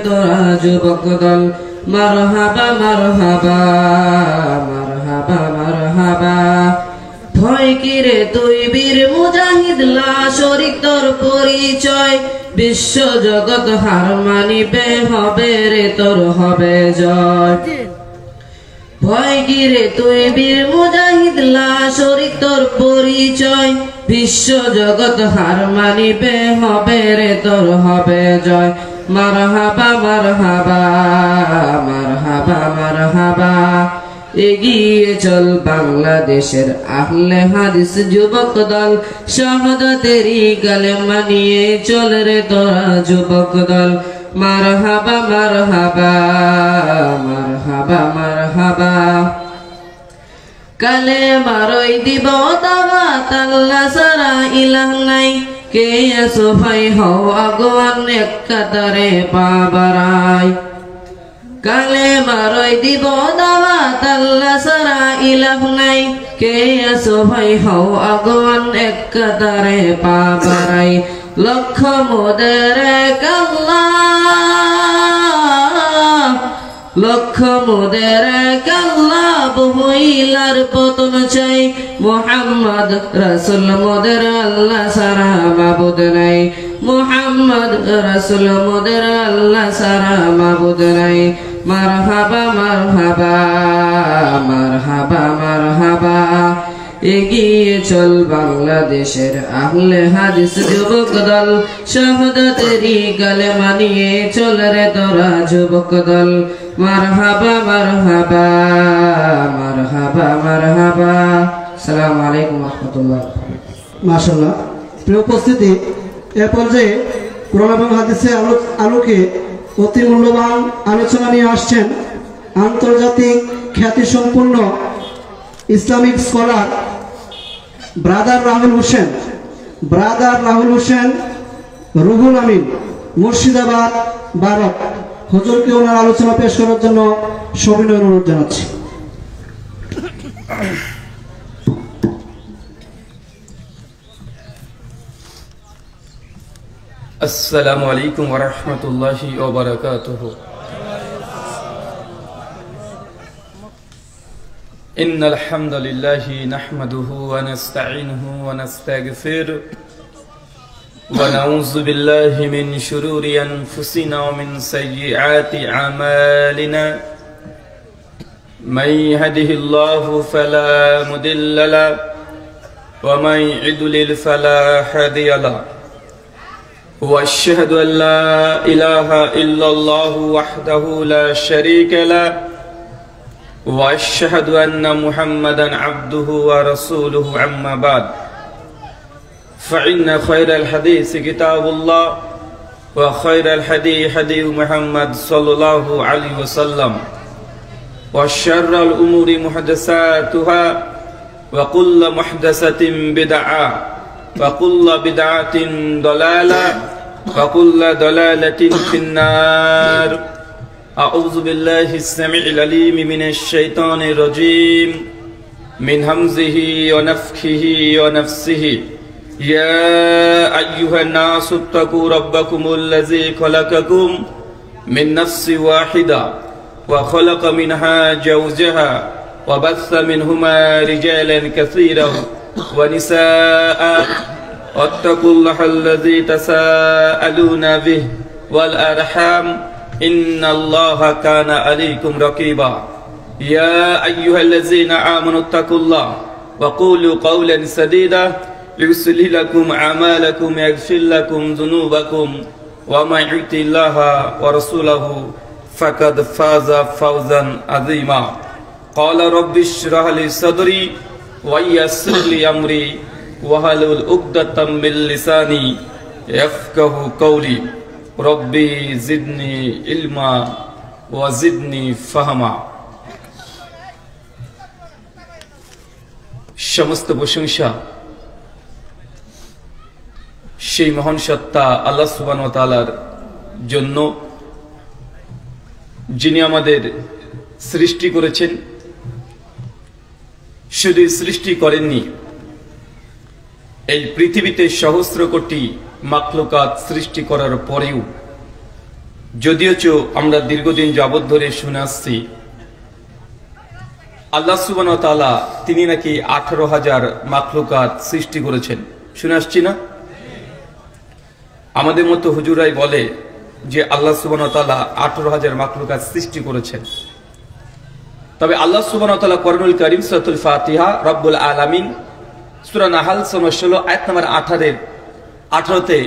তোরা যুবক দল মারহাবা মারহাবা মারহাবা মারহাবা। ভয় কি রে তুই বীর মুজাহিদ লা শরীক তোর পরিচয়, বিশ্ব জগৎ হার মানিবে হবে রে তোর হবে জয়। ভয় কি রে তুই বীর মুজাহিদ লা শরীক তোর পরিচয়, বিশ্ব জগৎ হার মানিবে হবে রে তোর হবে জয়। মারহাবা মারহাবা মারহাবা মারহাবা। এগিয়ে চল বাংলাদেশের আহলে হাদিস যুবক দল, শাহাদাতেরই কালেমা নিয়ে চল রে তোরা যুবক দল। মারহাবা মারহাবা মারহাবা মারহাবা। কালেমারই দিব দাওয়াত আল্লাহ ছাড়া ইলাহ নাই, কে আছো ভাই হও আগুয়ান এক কাতারে পা বাড়াই। কালেমারই দিব দাওয়াত আল্লাহ ছাড়া ইলাহ নাই, কে আছো ভাই হও আগুয়ান এক কাতারে পা বাড়াই। লক্ষ মোদের এক আল্লাহ, লক্ষ মোদের এক আল্লাহ, বহুইলার পতন চাই। মুহাম্মদ রাসূল মোদের আল্লাহ সারা মাবুদ নাই, মুহাম্মদ রাসূল মোদের আল্লাহ সারা মাবুদ নাই। মারহাবা মারহাবা মারহাবা মারহাবা। এগিয়ে চল বাংলাদেশের আহলে হাদিস যুবক দল, শাহাদাতেরই কালেমা নিয়ে চল রে তোরা যুবক দল। মারহাবা মারহাবা মারহাবা মারহাবা। আসসালামু আলাইকুম ওয়া রাহমাতুল্লাহ। মাশাআল্লাহ। প্রিয় উপস্থিতি, এ পর্যায়ে কোরআন এবং হাদিসের আলোকে অতি মূল্যবান আলোচনা নিয়ে আসছেন আন্তর্জাতিক খ্যাতিসম্পন্ন Islamic scholar brother Rahul Hossain Ruhul Amin, Murshidabad Bharat. হুজুরকে ওনার আলোচনা পেশ করার জন্য সবিনয় অনুরোধ জানাচ্ছি। আসসালামু আলাইকুম ওয়া রাহমাতুল্লাহি ওয়া বারাকাতুহু। ইন্নাল হামদালিল্লাহি নাহমাদুহু ওয়া নাস্তাঈনুহু ওয়া নাস্তাগফিরুহু ওয়া নাউযু বিল্লাহি মিন শুরুরি আনফুসিনা ওয়া মিন সাইয়্যাতি আমালিনা। মান ইয়াহদিহিল্লাহু ফালা মুদিল্লা লাহু ওয়া মান ইউদ্লিল ফালা হাদিয়া লাহু। وأشهد أن لا إله إلا الله وحده لا شريك له وأشهد أن محمدا عبده ورسوله أما بعد فإن خير الحديث كتاب الله وخير الهدي هدي محمد صلى الله عليه وسلم وشر الأمور محدثاتها وكل محدثة بدعة وكل بدعة ضلالة وكل ضلالة في النار. أعوذ بالله السميع العليم من الشيطان الرجيم من همزه ونفخه ونفسه. يا أيها الناس اتقوا ربكم الذي خلقكم من نفس واحدة وخلق منها زوجها وبث منهما رجالا كثيرا ونساء واتقوا الله الذي تساءلون به والأرحام إن الله كان عليكم رقيبا. يا أيها الذين آمنوا اتقوا الله وقولوا قولا سديدا يصلح لكم أعمالكم ويغفر لكم ذنوبكم ومن يطع الله ورسوله فقد فاز فوزا عظيما. قال رب اشرح لي صدري ويسر لي أمري واحلل عقدة من لساني يفقهوا قولي. ربي زدني علما وزدني فهما. সমস্ত প্রশংসা সেই মহান সত্তা আল্লাহ সুবহানাহু ওয়া তাআলার জন্য, যিনি আমাদের সৃষ্টি করেছেন। শুধু সৃষ্টি করেননি, এই পৃথিবীতে সহস্র কোটি মাখলুকাত সৃষ্টি করার পরেও যদিও আমরা দীর্ঘদিন যাবৎ ধরে শুনে আসছি আল্লাহ সুবহানাহু ওয়া তাআলা তিনি নাকি 18,000 মাখলুকাত সৃষ্টি করেছেন, শুনে আসছি না? আমাদের মতো হুজুরাই বলে যে আল্লাহ সুবহানাহু ওয়া তাআলা 18,000 মাখলুকাত সৃষ্টি করেছেন। তবে আল্লাহ সুবহানাহু ওয়া তাআলা কোরআনুল কারীম সূরাতুল ফাতিহা রব্বুল আলামিন সূরা নাহাল 16 আয়াত নম্বর 18তে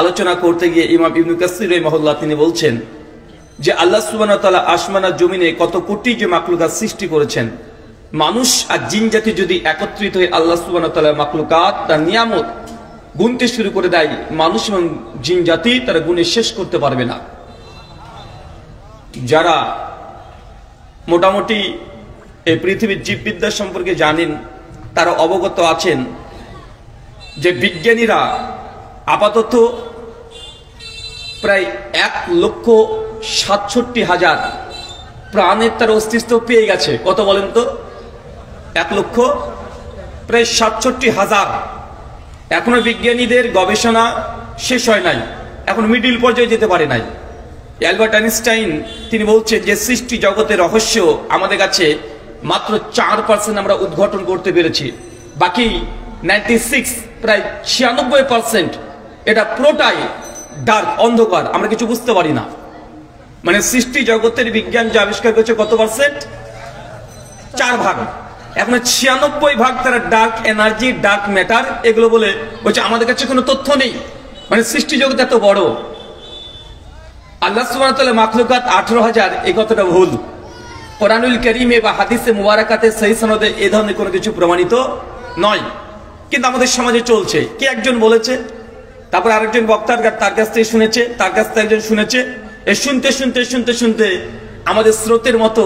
আলোচনা করতে গিয়ে ইমাম ইবনে কাসির রাহিমাহুল্লাহ তিনি বলছেন যে আল্লাহ সুবহানাহু ওয়া তাআলা আসমান আর জমিনে কত কোটি যে মাখলুকাত সৃষ্টি করেছেন, মানুষ আর জিন জাতি যদি একত্রিত হয়ে আল্লাহ সুবহানাহু ওয়া তাআলার মাখলুকাত তার নিয়ামত গুনতে শুরু করে দেয়, মানুষ এবং জিন জাতি তারা গুণে শেষ করতে পারবে না। যারা মোটামুটি এই পৃথিবীর জীববিদ্যা সম্পর্কে জানেন তারা অবগত আছেন যে বিজ্ঞানীরা আপাতত প্রায় 1,67,000 প্রাণের তার অস্তিত্ব পেয়ে গেছে। কত বলেন তো? 1,67,000। এখনো বিজ্ঞানীদের গবেষণা শেষ হয় নাই, এখন মিডিল পর্যায়ে যেতে পারে নাই। অ্যালবার্ট আইনস্টাইন তিনি বলছেন যে সৃষ্টি জগতের রহস্য আমাদের কাছে মাত্র 4% আমরা উদ্ঘাটন করতে পেরেছি, বাকি 96 প্রায় 96% এটা পুরোটাই ডার্ক, অন্ধকার, আমরা কিছু বুঝতে পারি না। মানে সৃষ্টি জগতের বিজ্ঞান যে আবিষ্কার করেছে কত পার্সেন্ট? 4 ভাগ। এখন 96 ভাগ তারা ডার্ক এনার্জি, ডার্ক ম্যাটার এগুলো বলে বলছে আমাদের কাছে কোনো তথ্য নেই। মানে সৃষ্টি জগৎ এত বড়, আল্লাহ সুবহানাহু ওয়া তাআলা মাখলুকাত 18,000 এই কথাটা ভুল। কোরআনুল কারীমে বা হাদিসে মুবারাকাতে সহিহ সনদে এই ধরনের কোনো কিছু প্রমাণিত নয়, কিন্তু আমাদের সমাজে চলছে। কে একজন বলেছে, তারপর আরেকজন বক্তার তার কাছ থেকে শুনেছে, তার কাছ থেকে একজন শুনেছে, এই শুনতে শুনতে শুনতে শুনতে আমাদের স্রোতের মতো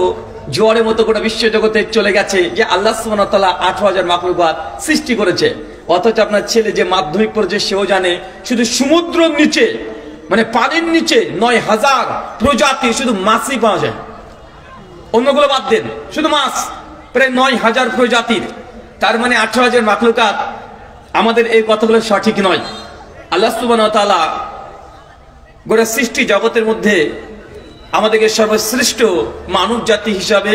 জোয়ারের মতো গোটা বিশ্ব জগতে চলে গেছে যে আল্লাহ সুবহানাহু ওয়া তাআলা 18,000 মাখলুকাত সৃষ্টি করেছে। অথচ আপনার ছেলে যে মাধ্যমিক পড়েছে সেও জানে শুধু সমুদ্রের নিচে মানে পানির নিচে 9,000 প্রজাতি শুধু মাছই পাওয়া যায়। অন্যগুলো বাদ দেন, শুধু মাছ প্রায় 9,000 প্রজাতির। তার মানে 18,000 মাখলুকাত। আমাদের এই কথাগুলো সঠিক নয়। আল্লাহ সুবহানাহু ওয়া তাআলা গোটা সৃষ্টি জগতের মধ্যে আমাদেরকে সর্বশ্রেষ্ঠ মানব জাতি হিসাবে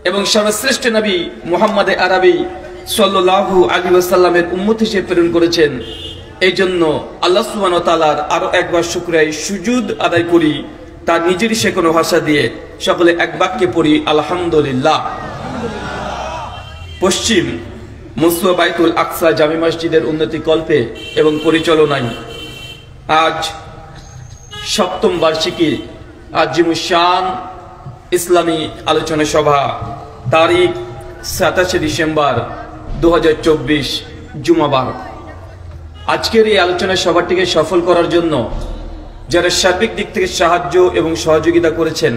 এবং সর্বশ্রেষ্ঠ নবী মুহাম্মদ আরবি সাল্লাল্লাহু আলাইহি ওয়াসাল্লামের উম্মত হিসেবে প্রেরণ করেছেন। এই জন্য আল্লাহ সুবহানাহু ওয়া তাআলার আরো একবার শুকরিয়া সুজুদ আদায় করি তার নিজেরই সে কোনো ভাষা দিয়ে। সকলে এক বাক্যে পড়ি আলহামদুলিল্লাহ। পশ্চিম মুসলিম বাইতুল আকসা জামি মসজিদের উন্নতি কল্পে এবং পরিচালনায় আজ 7ম বার্ষিকী আজিমুশ শান ইসলামী আলোচনা সভা, তারিখ 27 ডিসেম্বর 2024 জুমাবার। আজকের এই আলোচনা সভাটিকে সফল করার জন্য যারা সার্বিক দিক থেকে সাহায্য এবং সহযোগিতা করেছেন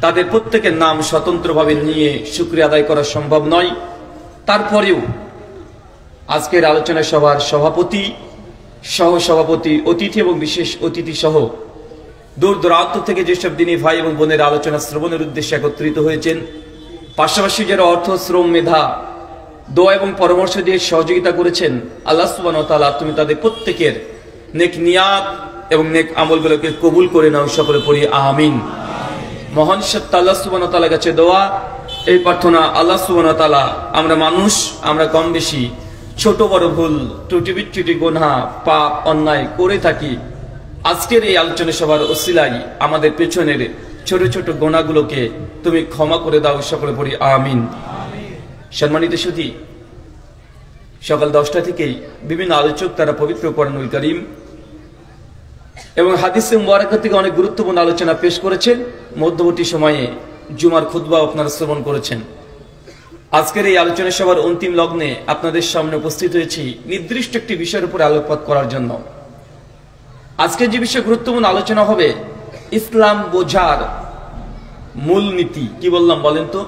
তাদের প্রত্যেকের নাম স্বতন্ত্রভাবে নিয়ে শুকরিয়া আদায় করা সম্ভব নয়। তারপরেও আজকের আলোচনা সভার সভাপতি, সহসভাপতি, অতিথি এবং বিশেষ অতিথি সহ দূর দূরান্ত থেকে যেসব দিনী ভাই এবং বোনের আলোচনা শ্রবণের উদ্দেশ্যে একত্রিত হয়েছেন, পাশাপাশি যারা অর্থ, শ্রম, মেধা, দোয়া এবং পরামর্শ দিয়ে সহযোগিতা করেছেন, আল্লাহ সুবহানাহু ওয়া তাআলা তুমি তাদের প্রত্যেকের নেক নিয়াত এবং নেক আমলগুলোকে কবুল করে নাও। সকলে পড়ি আমিন। মহান সত্তা আল্লাহ সুবহানাহু ওয়া তাআলার কাছে দোয়া, এই প্রার্থনা, আল্লাহ সুবহানাহু ওয়া তাআলা আমরা মানুষ, আমরা কম বেশি ছোট বড় ভুল, ত্রুটি বিচ্যুতি, গুনাহ, পাপ, অন্যায় করে থাকি। আজকের এই আলোচনা সভার ওসিলায় আমাদের পেছনের ছোট ছোট গুনাহগুলোকে তুমি ক্ষমা করে দাও। সকলে পড়ি আমিন। সম্মানিত সুধী, সকাল 10টা থেকেই বিভিন্ন আলোচক তারা পবিত্র কোরআনুল কারীম এবং হাদিসে মুবারাকা থেকে অনেক গুরুত্বপূর্ণ আলোচনা পেশ করেছেন। মধ্যবর্তী সময়ে জুমার খুতবা আপনারা শ্রবণ করেছেন। আজকের এই আলোচনা সভার অন্তিম লগ্নে আপনাদের সামনে উপস্থিত হয়েছি নির্দিষ্ট একটি বিষয়ের উপর আলোকপাত করার জন্য। আজকে যে বিষয়ে গুরুত্বপূর্ণ আলোচনা হবে, ইসলাম বোঝার মূলনীতি। কি বললাম বলেন তো?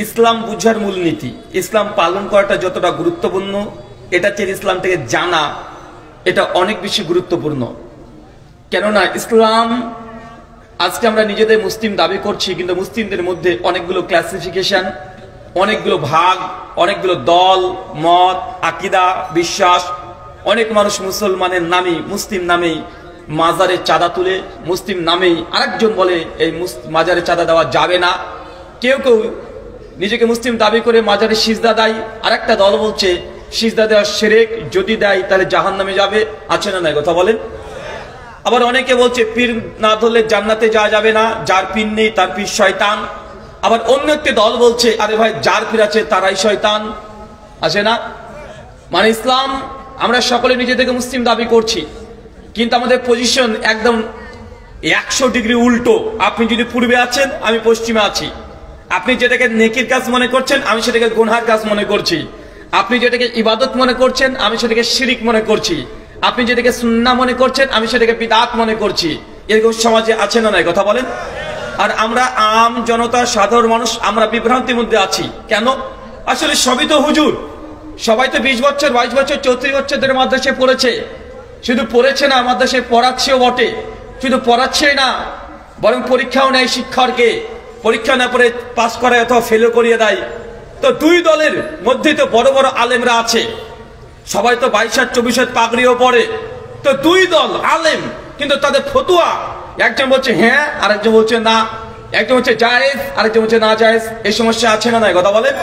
ইসলাম বুঝার মূলনীতি। ইসলাম পালন করাটা যতটা গুরুত্বপূর্ণ, এটা চেয়ে ইসলামটাকে জানা এটা অনেক বেশি গুরুত্বপূর্ণ। কেননা ইসলাম, আজকে আমরা নিজেদের মুসলিম দাবি করছি, কিন্তু মুসলিমদের মধ্যে অনেকগুলো ক্লাসিফিকেশন, অনেকগুলো ভাগ, অনেকগুলো দল, মত, আকীদা, বিশ্বাস। অনেক মানুষ মুসলমানের নামে, মুসলিম নামেই মাজারে চাঁদা তুলে মুসলিম নামেই আরেকজন বলে এই মাজারে চাঁদা দেওয়া যাবে না। কেউ কেউ নিজেকে মুসলিম দাবি করে মাজারে সিজদা দেয়, আরেকটা দল বলছে সিজদা দেওয়া শিরক, যদি দেয় তাহলে জাহান্নামে যাবে। আছে না নাই কথা বলেন? আবার অনেকে বলছে পীর না ধরলে জান্নাতে যাওয়া যাবে না, যার পীর নেই তার পীর শয়তান। আবার অন্য একটি দল বলছে আরে ভাই যার পীর আছে তারাই শয়তান। আছে না? মানে ইসলাম আমরা সকলে নিজেদেরকে মুসলিম দাবি করছি, কিন্তু আমাদের পজিশন একদম 100 ডিগ্রি উল্টো। আপনি যদি পূর্বে আছেন, আমি পশ্চিমে আছি। আপনি যেটাকে নেকির কাজ মনে করছেন, আমি সেটাকে গুনহার কাজ মনে করছি। আপনি যেটাকে ইবাদত মনে করছেন, আমি সেটাকে শিরিক মনে করছি। আপনি যেটাকে সুন্নাহ মনে করছেন, আমি সেটাকে বিদআত মনে করছি। এরকম সমাজে আছে না নাই কথা বলেন? আর আমরা আম জনতা, সাধারণ মানুষ, আমরা বিভ্রান্তির মধ্যে আছি। কেন? আসলে সবই তো হুজুর, সবাই তো 20 বছর 22 বছর 34 বছর ধরে মাদ্রাসায় পড়েছে। শুধু পড়েছে না, মাদ্রাসায় পড়াচ্ছেও বটে। শুধু পড়াচ্ছে না, বরং পরীক্ষাও নেয় শিক্ষককে। পরীক্ষা না পড়ে পাস করায় অথবা ফেলও করিয়ে দেয়। তো দুই দলের মধ্যে তো বড় বড় আলেমরা আছে, সবাই তো 22 হাত 24 হাত পাগড়িও পড়ে। তো দুই দল আলেম, কিন্তু তাদের ফতুয়া একজন বলছে হ্যাঁ, আরেকজন বলছে না। একজন বলছে জায়েজ, আরেকজন বলছে না জায়েজ। এই সমস্যা আছে না নাই কথা বলেন?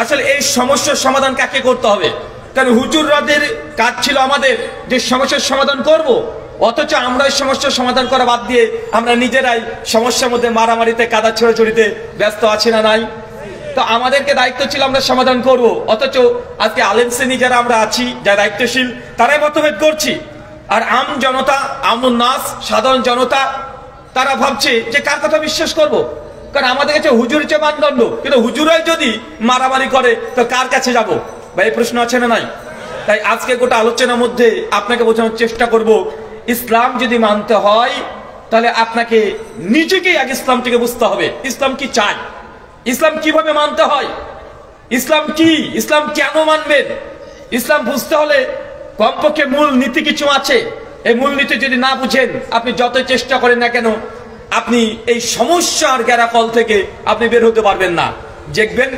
আসলে এই সমস্যার সমাধান কাকে করতে হবে? কারণ হুজুরদের কাজ ছিল আমাদের যে সমস্যার সমাধান করব, অথচ আমরা এই সমস্যার সমাধান করা বাদ দিয়ে আমরা নিজেরাই সমস্যার মধ্যে মারামারিতে, কাদা ছোড়াছড়িতে ব্যস্ত আছি না নাই? তো আমাদেরকে দায়িত্ব ছিল আমরা সমাধান করব, অথচ আজকে আলেম শ্রেণী যারা আমরা আছি, যারা দায়িত্বশীল, তারাই মতভেদ করছি। আর আম জনতা, আমুন নাস, সাধারণ জনতা, তারা ভাবছে যে কার কথা বিশ্বাস করব। কারণ আমাদের কাছে হুজুর হচ্ছে মানদণ্ড, কিন্তু হুজুরাই যদি মারামারি করে তো কার কাছে যাব? ভাই এই প্রশ্ন আছে না নাই? তাই আজকে গোটা আলোচনার মধ্যে আপনাকে বোঝানোর চেষ্টা করব, ইসলাম যদি মানতে হয় তাহলে আপনাকে নিজেকেই আগে ইসলামটিকে বুঝতে হবে। ইসলাম কি চায়, ইসলাম কিভাবে মানতে হয়, ইসলাম কি, ইসলাম কেন মানবেন। ইসলাম বুঝতে হলে কমপক্ষে মূল নীতি কিছু আছে। এই মূল নীতি যদি না বুঝেন, আপনি যতই চেষ্টা করেন না কেন, আপনি এই সমস্যার গ্যারাকল থেকে আপনি বের হতে পারবেন না। দেখবেন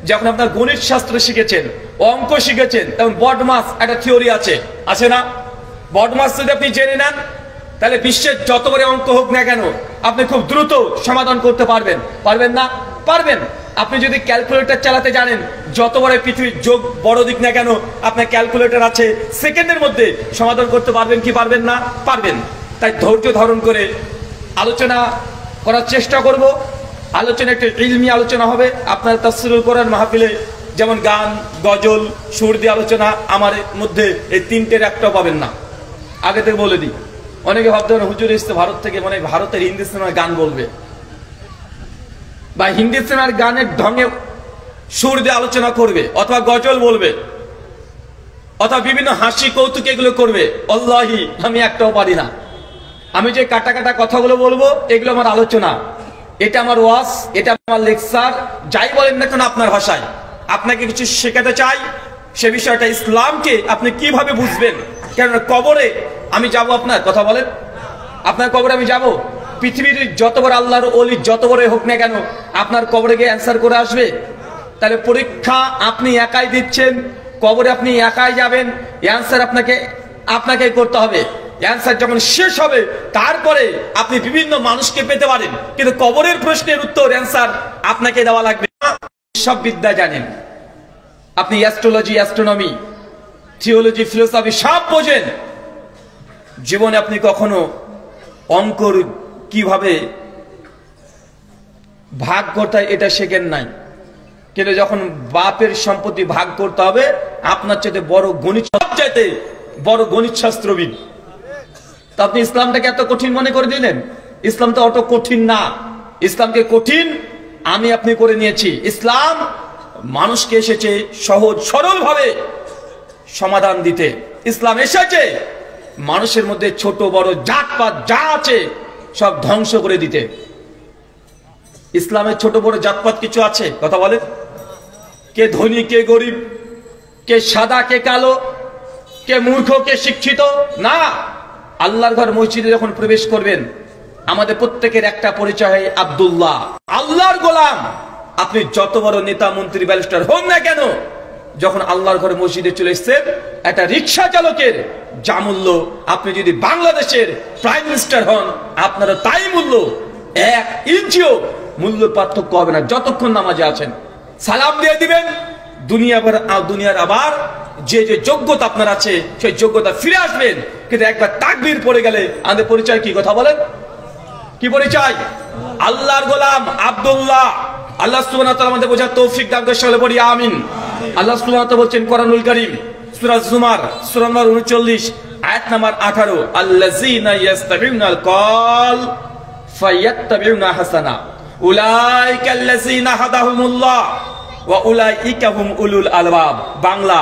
যখন আপনার গণিত শাস্ত্র শিখেছেন, অঙ্ক শিখেছেন, তখন বডমাস একটা থিওরি আছে, আছে না? বডমাস যদি আপনি জেনে নেন, তাহলে বিশ্বের যত বড় অঙ্ক হোক না কেন আপনি খুব দ্রুত সমাধান করতে পারবেন। পারবেন না? পারবেন। আপনি যদি ক্যালকুলেটর চালাতে জানেন, যত বড় পৃথিবীর যোগ বড় দিক না কেন, আপনার ক্যালকুলেটর আছে, সেকেন্ডের মধ্যে সমাধান করতে পারবেন কি পারবেন না? পারবেন। তাই ধৈর্য ধারণ করে আলোচনা করার চেষ্টা করব। আলোচনা একটা ইলমি আলোচনা হবে। আপনার তাফসীরুল কোরআন মাহফিলে যেমন গান, গজল, সুর দিয়ে আলোচনা, আমার মধ্যে এই তিনটের একটাও পাবেন না। আগে থেকে বলে দিই, অনেকে ভাবতে পারেন হুজুর এসছে ভারত থেকে, মানে ভারতের হিন্দি সিনেমার গান বলবে, বা হিন্দি সিনেমার গানের ঢঙে সুর দিয়ে আলোচনা করবে, অথবা গজল বলবে, অথবা বিভিন্ন হাসি কৌতুক এগুলো করবে। আল্লাহি আমি একটাও পারি না। আমি যে কাটা কাটা কথাগুলো বলবো, এগুলো আমার আলোচনা, এটা আমার ওয়াজ, এটা আমার লেকচার, যাই বলেন না কেন আপনার ভাষায়। আপনাকে কিছু শেখাতে চাই, সে বিষয়টা ইসলামকে আপনি কিভাবে বুঝবেন। কেন কবরে আমি যাব, আপনার কথা বলেন, আপনার কবরে আমি যাব? পৃথিবীর যত বড় আল্লাহর ওলি যত বড় হোক না কেন, আপনার কবরে গিয়ে অ্যান্সার করে আসবে? তাহলে পরীক্ষা আপনি একাই দিচ্ছেন, কবরে আপনি একাই যাবেন, অ্যান্সার আপনাকে করতে হবে। অ্যান্সার যখন শেষ হবে, তারপরে আপনি বিভিন্ন মানুষকে পেতে পারেন, কিন্তু কবরের প্রশ্নের উত্তর, অ্যান্সার আপনাকে দেওয়া লাগবে। সব বিদ্যা জানেন আপনি, অ্যাস্ট্রোলজি, অ্যাস্ট্রোনমি, থিওলজি, ফিলোসফি সব বোঝেন, জীবনে আপনি কখনো অঙ্কর কিভাবে ভাগ করতে হয় এটা শেখেন নাই। কিন্তু যখন বাপের সম্পত্তি ভাগ করতে হবে, আপনার চাইতে বড় গণিত, চাইতে বড় গণিত শাস্ত্রবিদ, তা আপনি ইসলামটাকে এত কঠিন মনে করে দিলেন। ইসলাম তো অত কঠিন না। ইসলামকে কঠিন আমি আপনি করে নিয়েছি। ইসলাম মানুষকে এসেছে সহজ সরল ভাবে সমাধান দিতে। ইসলাম এসেছে মানুষের মধ্যে ছোট বড় জাতপাত যা আছে সব ধ্বংস করে দিতে। ইসলামের ছোট বড় জাতপাত কিছু আছে? কথা বলে, কে ধনী কে গরিব, কে সাদা কে কালো, কে মূর্খ কে শিক্ষিত না। আল্লাহর ঘর মসজিদে যখন প্রবেশ করবেন, আমাদের প্রত্যেকের একটা পরিচয় হয় আব্দুল্লাহ, আল্লাহর গোলাম। আপনি যত বড় নেতা, মন্ত্রী, ব্যারিস্টার হন না কেন, যখন আল্লাহর ঘরে মসজিদে চলে এসেছেন, একটা রিক্সা চালকের যা মূল্য, আপনি যদি বাংলাদেশের প্রাইম মিনিস্টার হন আপনারও তাই মূল্য। 1 ইঞ্চিও মূল্য পার্থক্য হবে না যতক্ষণ নামাজে আছেন। সালাম দিয়ে দিবেন, দুনিয়ার আবার যে যোগ্যতা আপনার আছে সেই যোগ্যতা ফিরে আসবেন। কিন্তু একবার তাকবীর পড়ে গেলে আমাদের পরিচয় কি? কথা বলেন, কি পরিচয়? আল্লাহর গোলাম আব্দুল্লাহ। আল্লাহ সুবহানাহু ওয়া তাআলা আমাদের বোঝার তৌফিক দান করে, সকলে বলি আমিন। আল্লাহ সুবহানাহু ওয়া তাআলা বলছেন কোরআনুল কারীম সূরা জুমার সূরা নম্বর 39 আয়াত নাম্বার 18, আল্লাযীনা ইস্তামিউনাল কল ফায়াত্তাবিউনা হাসানা উলাইকাল্লাযীনা হাদাহুমুল্লাহ ওয়া উলাইকা হুম উলুল আলবাব। বাংলা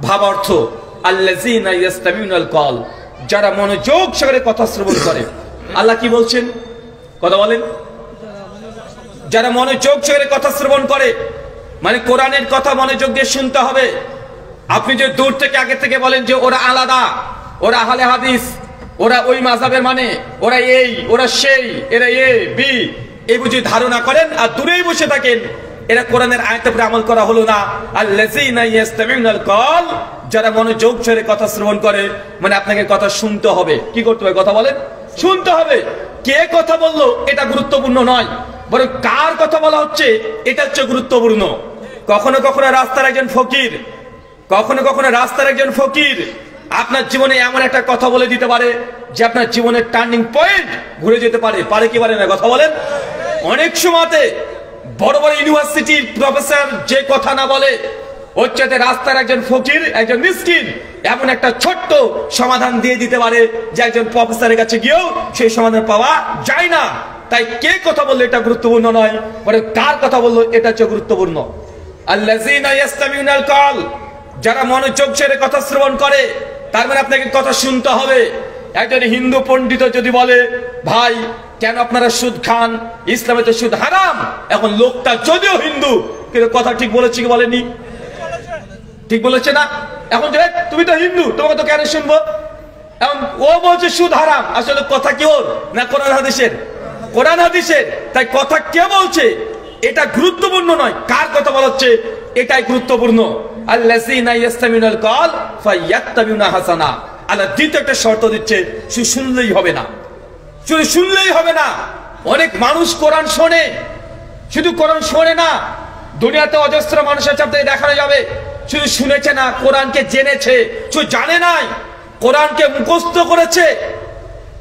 ভাবার্থ, আল্লাযীনা ইস্তামিউনাল কল, যারা মনোযোগ সহকারে কথা শ্রবণ করে। আল্লাহ কি বলছেন? কথা বলেন। যারা মনোযোগ সহকারে কথা শ্রবণ করে, মানে কোরআনের কথা মনোযোগ দিয়ে শুনতে হবে। আপনি যে দূর থেকে আগে থেকে বলেন যে ওরা আলাদা, ওরা আহলে হাদিস, ওরা ওই মাযহাবের, মানে ওরা এই, ওরা সেই, এরা এ বি, এই বুঝি ধারণা করেন আর দূরেই বসে থাকেন, এরা কোরআনের আয়াতের উপরে আমল করা হলো না। আল্লাযীনা ইস্তামিউনাল কল, যারা মনোযোগ সহকারে কথা শ্রবণ করে, মানে আপনাকে কথা শুনতে হবে। কি করতে হবে? কথা বলেন, শুনতে হবে। কে কথা বললো এটা গুরুত্বপূর্ণ নয়, বরং কার কথা বলা হচ্ছে এটা হচ্ছে গুরুত্বপূর্ণ। কখনো কখনো রাস্তার একজন ফকির, কখনো কখনো রাস্তার একজন ফকির আপনার জীবনে এমন একটা কথা বলে দিতে পারে যে আপনার জীবনের টার্নিং পয়েন্ট ঘুরে যেতে পারে। পারে কি পারে না? কথা বলেন। অনেক সময়তে বড় বড় ইউনিভার্সিটির প্রফেসর যে কথা না বলে, ওর চাইতে রাস্তার একজন ফকির, একজন মিসকিন এমন একটা ছোট্ট সমাধান দিয়ে দিতে পারে যে একজন প্রফেসরের কাছে গিয়েও সেই সমাধান পাওয়া যায় না। তাই কে কথা বললো এটা গুরুত্বপূর্ণ নয়, বরং কার কথা বললো এটা হচ্ছে গুরুত্বপূর্ণ। আল্লাযীনা ইস্তামিউনাল কল, যারা মনোযোগ সহকারে কথা শ্রবণ করে, তার মানে আপনাকে কথা শুনতে হবে। একজন হিন্দু পণ্ডিত যদি বলে, ভাই কেন আপনারা সুদ খান, ইসলামে তো সুদ হারাম, এখন লোকটা যদিও হিন্দু কিন্তু কথা ঠিক বলেছে কি বলেনি? ঠিক বলেছে না? এখন যে তুমি তো হিন্দু, তোমাকে তো কেন শুনবো? এখন ও বলছে সুদ হারাম, আসলে কথা কি ওর না কোরআন হাদিসের? কোরআন হাদিসের। তাই কথা কে বলছে এটা গুরুত্বপূর্ণ নয়, কার কথা বলা হচ্ছে এটাই গুরুত্বপূর্ণ। আল্লাযীনা ইস্তামিউনাল কল ফায়াত্তাবিউনা হাসানা। আল্লাহ দ্বিতীয় একটা শর্ত দিচ্ছে, শুধু শুনলেই হবে না, শুধু শুনলেই হবে না। অনেক মানুষ কোরআন শোনে, শুধু কোরআন শোনে না। দুনিয়াতে অজস্র মানুষ আছে, আপনাদের দেখানো যাবে শুধু শুনেছে না, কোরআনকে জেনেছে, শুধু জানে নাই, কোরআনকে মুখস্থ করেছে,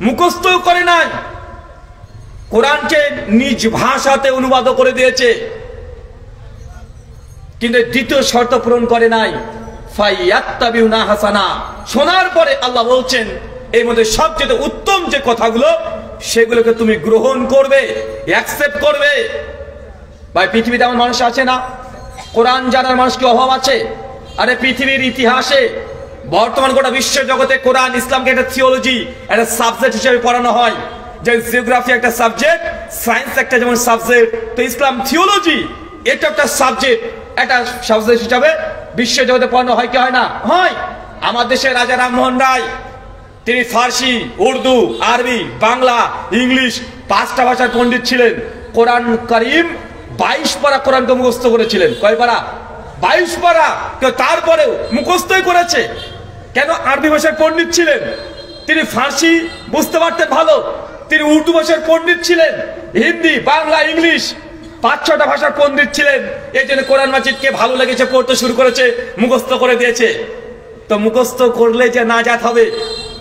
মুখস্থ করে নাই, কোরআনকে নিজ ভাষাতে অনুবাদ করে দিয়েছে, কিন্তু দ্বিতীয় শর্ত পূরণ করে নাই, ফায়াত্তাবিউনা হাসানা। শোনার পরে আল্লাহ বলছেন এর মধ্যে সবচেয়ে উত্তম যে কথাগুলো সেগুলোকে তুমি গ্রহণ করবে, অ্যাকসেপ্ট করবে। ভাই পৃথিবীতে এমন মানুষ আছে না কোরআন জানার মানুষ কি অভাব আছে? আরে পৃথিবীর ইতিহাসে বর্তমান গোটা বিশ্ব জগতে কোরআন ইসলামকে একটা থিওলজি, একটা সাবজেক্ট হিসেবে পড়ানো হয়। যে জিওগ্রাফি একটা সাবজেক্ট, সায়েন্স একটা যেমন সাবজেক্ট, তো ইসলাম থিওলজি এটা একটা সাবজেক্ট, একটা সাবজেক্ট হিসাবে বিশ্ব জগতে পড়ানো হয় কি হয় না? হয়। আমার দেশের রাজা রামমোহন রায়, তিনি ফার্সি, উর্দু, আরবি, বাংলা, ইংলিশ 5টা ভাষার পণ্ডিত ছিলেন। কোরআন কারীম 22 পারা কোরআনকে মুখস্থ করেছিলেন। কয় পারা? 22 পারা। কেউ তারপরেও মুখস্থই করেছে। কেন? আরবি ভাষার পণ্ডিত ছিলেন তিনি, ফার্সি বুঝতে পারতেন ভালো, তিনি উর্দু ভাষার পণ্ডিত ছিলেন, হিন্দি, বাংলা, ইংলিশ 5-6টা ভাষার পণ্ডিত ছিলেন। এই জন্য কোরআন মাজিদকে ভালো লেগেছে, পড়তে শুরু করেছে, মুখস্থ করে দিয়েছে। তো মুখস্থ করলে যে নাজাত হবে,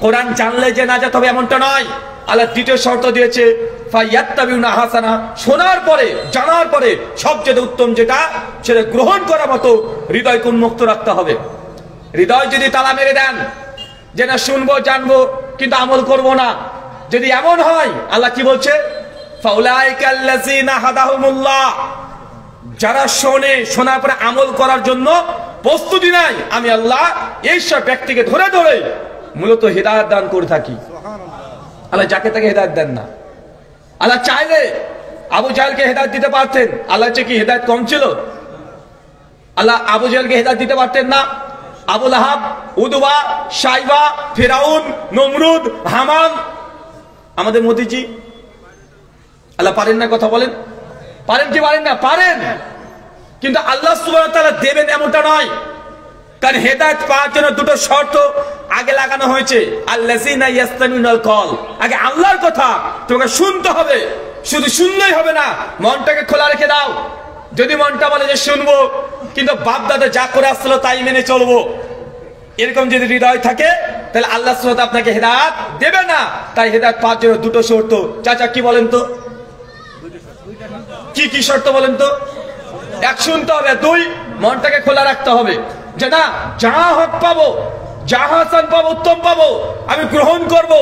কোরআন জানলে যে নাজাত হবে এমনটা নয়। আল্লাহ দ্বিতীয় শর্ত দিয়েছে, ফায়াত্তাবিউনা হাসানা। শোনার পরে, জানার পরে সবচেয়ে উত্তম যেটা সেটা গ্রহণ করার মতো হৃদয়কে উন্মুক্ত রাখতে হবে। হৃদয় যদি তালা মেরে দেন যে না শুনবো জানবো কিন্তু আমল করব না, যদি এমন হয় আল্লাহ কি বলছে? ফাউলাইকাল্লাযীনা হাদাহুমুল্লাহ, যারা শোনে, শোনার পরে আমল করার জন্য প্রস্তুতি নাই, আমি আল্লাহ এইসব ব্যক্তিকে ধরে ধরে মূলত হিদায়াত দান করে থাকি। আল্লাহ যাকে তাকে হিদায়াত দেন না। আল্লাহ চাইলে আবু জাহেলকে হিদায়াত দিতে পারতেন। আল্লাহ চেয়ে কি হিদায়াত কম ছিল? আল্লাহ আবু জাহেলকে হিদায়াত দিতে পারতেন না? আবু লাহাব, উদবা, সাইবা, ফিরাউন, নমরুদ, হামান, আমাদের মোদিজি, আল্লাহ পারেন না? কথা বলেন, পারেন কি পারেন না? পারেন। কিন্তু আল্লাহ সুবহানাহু ওয়া তাআলা দেবেন এমনটা নয়। কারণ হেদায়েত পাওয়ার জন্য দুটো শর্ত আগে লাগানো হয়েছে। আল্লাযিনা ইয়াসতামিউনাল কল, আগে আল্লাহর কথা তোমাকে শুনতে হবে। শুধু শুনলেই হবে না, মনটাকে খোলা রেখে দাও। যদি মনটা বলে যে শুনবো কিন্তু বাপ দাদা যা করে আসলো তাই মেনে চলবো, এরকম যদি হৃদয় থাকে তাহলে আল্লাহ সুবহানাহু ওয়া তাআলা আপনাকে হেদায়েত দেবে না। তাই হেদায়েত পাওয়ার জন্য দুটো শর্ত। চাচা কি বলেন তো, কি কি শর্ত বলেন তো? এক, শুনতে হবে। দুই, মনটাকে খোলা রাখতে হবে যে না, যা হক পাবো, যা হাসান পাবো, উত্তম পাবো, আমি গ্রহণ করব।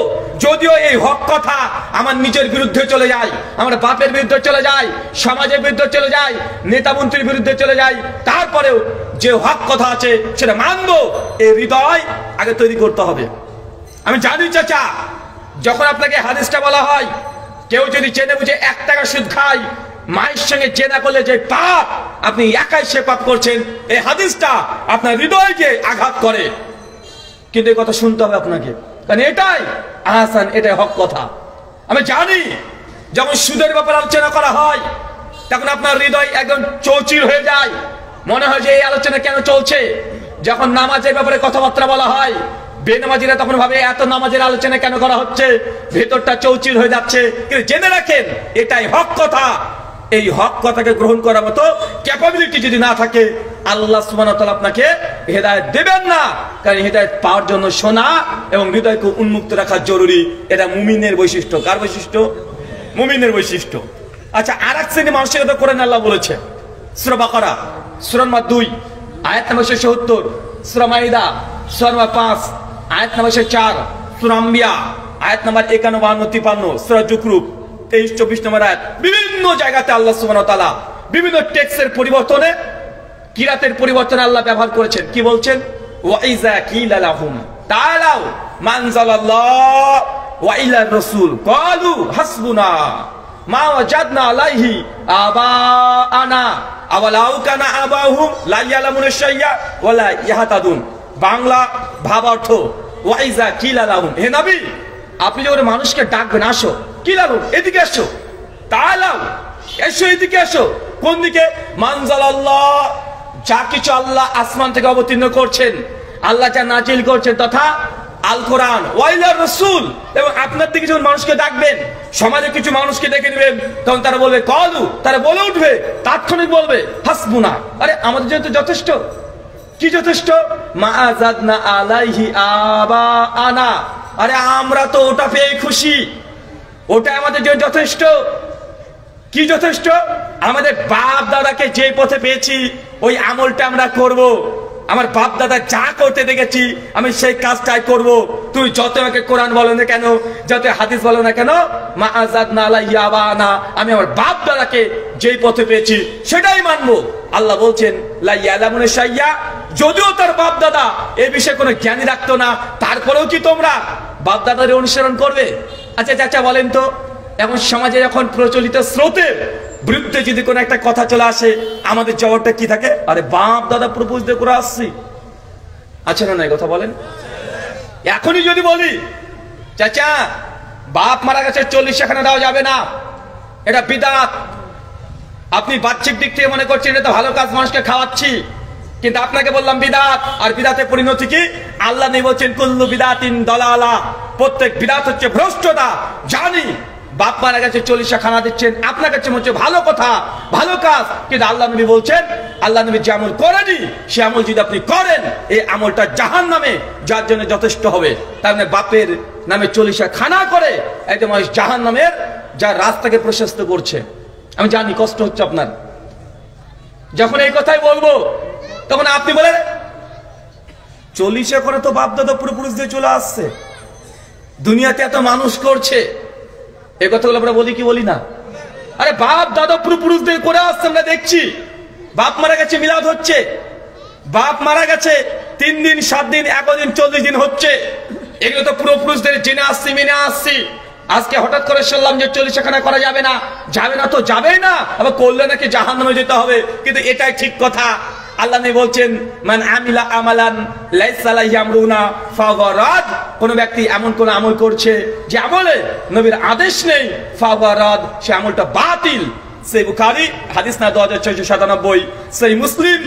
যদিও এই হক কথা আমার নিজের বিরুদ্ধে চলে যায়, আমার বাপের বিরুদ্ধে চলে যায়, সমাজের বিরুদ্ধে চলে যায়, নেতা মন্ত্রীর বিরুদ্ধে চলে যায়, তারপরেও যে হক কথা আছে সেটা মানবো। এই হৃদয় আগে তৈরি করতে হবে। আমি জানি চাচা, যখন আপনাকে হাদিসটা বলা হয়, কেউ যদি জেনে বুঝে 1 টাকা সুদ খায়, মায়ের সঙ্গে জেনা করলে যে পাপ, আপনি একাই সে পাপ করছেন, এই হাদিসটা আপনার হৃদয়কে আঘাত করে। কিন্তু এই কথা শুনতে হবে আপনাকে, কারণ এটাই আহসান, এটাই হক কথা। আমি জানি যখন সুদের ব্যাপারে আলোচনা করা হয় তখন আপনার হৃদয় একদম চৌচির হয়ে যায়, মনে হয় যে এই আলোচনা কেন চলছে। যখন নামাজের ব্যাপারে কথাবার্তা বলা হয়, বেনামাজিরা তখন ভাবে এত নামাজের আলোচনা কেন করা হচ্ছে, ভেতরটা চৌচির হয়ে যাচ্ছে। কিন্তু জেনে রাখেন এটাই হক কথা। এই হক কথাকে গ্রহণ করার মতো ক্যাপাবিলিটি যদি না থাকে, আল্লাহ সুবহানাহু ওয়া তাআলা আপনাকে হেদায়েত দেবেন না। কারণ হেদায়েত পাওয়ার জন্য শোনা এবং হৃদয়কে উন্মুক্ত রাখা জরুরি। এটা মুমিনের বৈশিষ্ট্য। কার বৈশিষ্ট্য? মুমিনের বৈশিষ্ট্য। আচ্ছা, আরেক শ্রেণী মানুষের কথা কোরআন আল্লাহ বলেছে, সূরা বাকারা সূরা নম্বর 2 আয়াত নম্বর 76, সূরা মাইদা সূরা নম্বর 5 আয়াত নম্বর 4, সূরা আম্বিয়া আয়াত নম্বর 51, 52, 53, সূরা জুকরুফ 23, 24 নম্বর আয়াত। বিভিন্ন জায়গাতে আল্লাহ সুবহানাহু ওয়া তাআলা বিভিন্ন টেক্সটের পরিবর্তনে, কিরাতের পরিবর্তনে আল্লাহ ব্যবহার করেছেন। কি বলছেন? ওয়া ইযা কিলা লাহুম তাআলাউ মানজালাল্লাহ ওয়া ইলার রাসূল ক্বালু হাসবুনা মা ওয়াজাদনা আলাইহি আবাআনা আওয়ালাউ কানা আবাহুম লা ইয়ালামুনা শাইয়া ওয়ালা ইয়াহতাদুন। বাংলা ভাবার্থ, ওয়া ইযা কিলা লাহুম, হে নবী আপনি যখন মানুষকে ডাকবেন, আসো, কি লাগুন, এদিকে আসো, তাআলাউ, এসো, এদিকে আসো। কোন দিকে? মানজালাল্লাহ, যা কিছু আল্লাহ আসমান থেকে অবতীর্ণ করছেন, আল্লাহ যা নাজিল করছেন তথা আল কোরআন, ওয়াইলার রাসূল। এবং আপনার দিকে যখন মানুষকে ডাকবেন, সমাজে কিছু মানুষকে ডেকে নেবেন, তখন তারা বলবে কলু, তারা বলে উঠবে, তাৎক্ষণিক বলবে হাসবুনা, আরে আমাদের জন্য তো যথেষ্ট। কি যথেষ্ট? মা আযাদনা আলাইহি আবাআনা, আরে আমরা তো ওটা পেয়ে খুশি, ওটা আমাদের জন্য যথেষ্ট। কি যথেষ্ট? আমাদের বাপ দাদাকে যে পথে পেয়েছি ওই আমলটা আমরা করব। আমার বাপ দাদা যা করতে দেখেছি আমি সেই কাজটাই করব। তুই যত আমাকে কোরআন বলো না কেন, যত হাদিস বলো না কেন, মা আযাদনা আলাইহি আবাআনা, আমি আমার বাপ দাদাকে যেই পথে পেয়েছি সেটাই মানবো। আল্লাহ বলছেন লা ইয়ালামুনা শাইয়া, যদিও তার বাপ দাদা এই বিষয়ে কোনো জ্ঞানী রাখতো না, তারপরেও কি তোমরা বাপ দাদার অনুসরণ করবে? আচ্ছা চাচা বলেন তো, এখন সমাজে যখন প্রচলিত স্রোতের বিরুদ্ধে যদি কোনো একটা কথা চলে আসে, আমাদের জবাবটা কি থাকে? আরে বাপ দাদা প্রপোজ দিয়ে করে আসছি। আছে না? কথা বলেন। এখনই যদি বলি চাচা বাপ মারা গেছে 40 সেখানে দেওয়া যাবে না, এটা বিদআত, আপনি বাহ্যিক দিক থেকে মনে করছেন এটা তো ভালো কাজ, মানুষকে খাওয়াচ্ছি, কিন্তু আপনাকে বললাম বিদআত। আর বিদআতের পরিণতি কি? আল্লাহ নেই বলছেন কুল্লু বিদআতিন দালালা, প্রত্যেক বিদআত হচ্ছে ভ্রষ্টতা। জানি বাপ মারা গেছে 40 খানা দিচ্ছেন, আপনার কাছে মনে হচ্ছে ভালো কথা, ভালো কাজ, কিন্তু আল্লাহ নবী বলছেন, আল্লাহ নবী যে আমল করেনি সে আমল যদি আপনি করেন, এই আমলটা জাহান্নামে যার জন্য যথেষ্ট হবে। তার মানে বাপের নামে 40 খানা করে একদম জাহান্নামের যা রাস্তাকে প্রশস্ত করছে। আমি জানি কষ্ট হচ্ছে আপনার, যখন এই কথাই বলবো তখন আপনি বলেন 40 করে তো বাপ দাদা পূর্বপুরুষ দিয়ে চলে আসছে, দুনিয়াতে এত মানুষ করছে, এই কথাগুলো আমরা বলি কি বলি না? আরে বাপ দাদা পূর্বপুরুষদের করে আসছে, আমরা দেখছি। বাপ মারা গেছে মিলাদ হচ্ছে, বাপ মারা গেছে 3 দিন 7 দিন 11 দিন 40 দিন হচ্ছে, এগুলো তো পূর্বপুরুষদের জেনে আসছি, মেনে আসছি। আজকে হঠাৎ করে শুনলাম যে 40 খানা করা যাবে না, যাবে না তো যাবেই না, আবার করলে নাকি জাহান্নামে যেতে হবে। কিন্তু এটাই ঠিক কথা। আল্লাহ নবী বলছেন মান আমিলা আমালান লাইসা আলাইহি আমরুনা ফাহুয়া রাদ, কোন ব্যক্তি এমন কোন আমল করছে যে আমলে নবীর আদেশ নেই, ফাহুয়া রাদ, সে আমলটা বাতিল। সহিহ বুখারী হাদিস নাম্বার 2697, সহিহ মুসলিম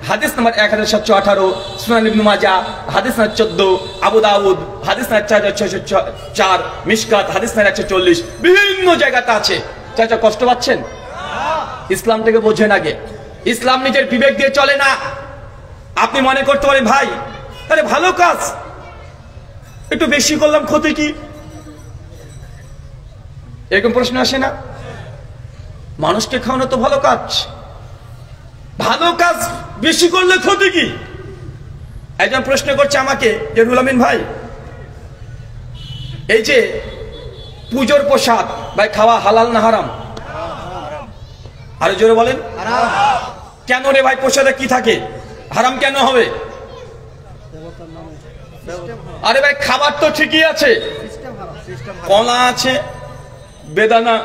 হাদিস নাম্বার 1718, সুনান ইবনে মাজাহ হাদিস নাম্বার 14, আবু দাউদ হাদিস নাম্বার 4604, মিশকাত হাদিস নাম্বার 140, বিভিন্ন জায়গাতে আছে। চাচা কষ্ট পাচ্ছেন? ইসলামটাকে বোঝেন আগে। ইসলাম নিজের বিবেক দিয়ে চলে না। আপনি মনে করতে পারেন ভাই তাহলে ভালো কাজ একটু বেশি করলাম ক্ষতি কি, এরকম প্রশ্ন আসে না? মানুষকে খাওয়ানো তো ভালো কাজ, ভালো কাজ বেশি করলে ক্ষতি কি? একজন প্রশ্ন করছে আমাকে যে রুহুল আমিন ভাই, এই যে পুজোর প্রসাদ ভাই খাওয়া হালাল না হারাম? আরো জোরে বলেন। কেন রে ভাই, প্রসাদে কি থাকে, হারাম কেন হবে? আরে ভাই খাবার তো ঠিকই আছে, কলা আছে, বেদানা,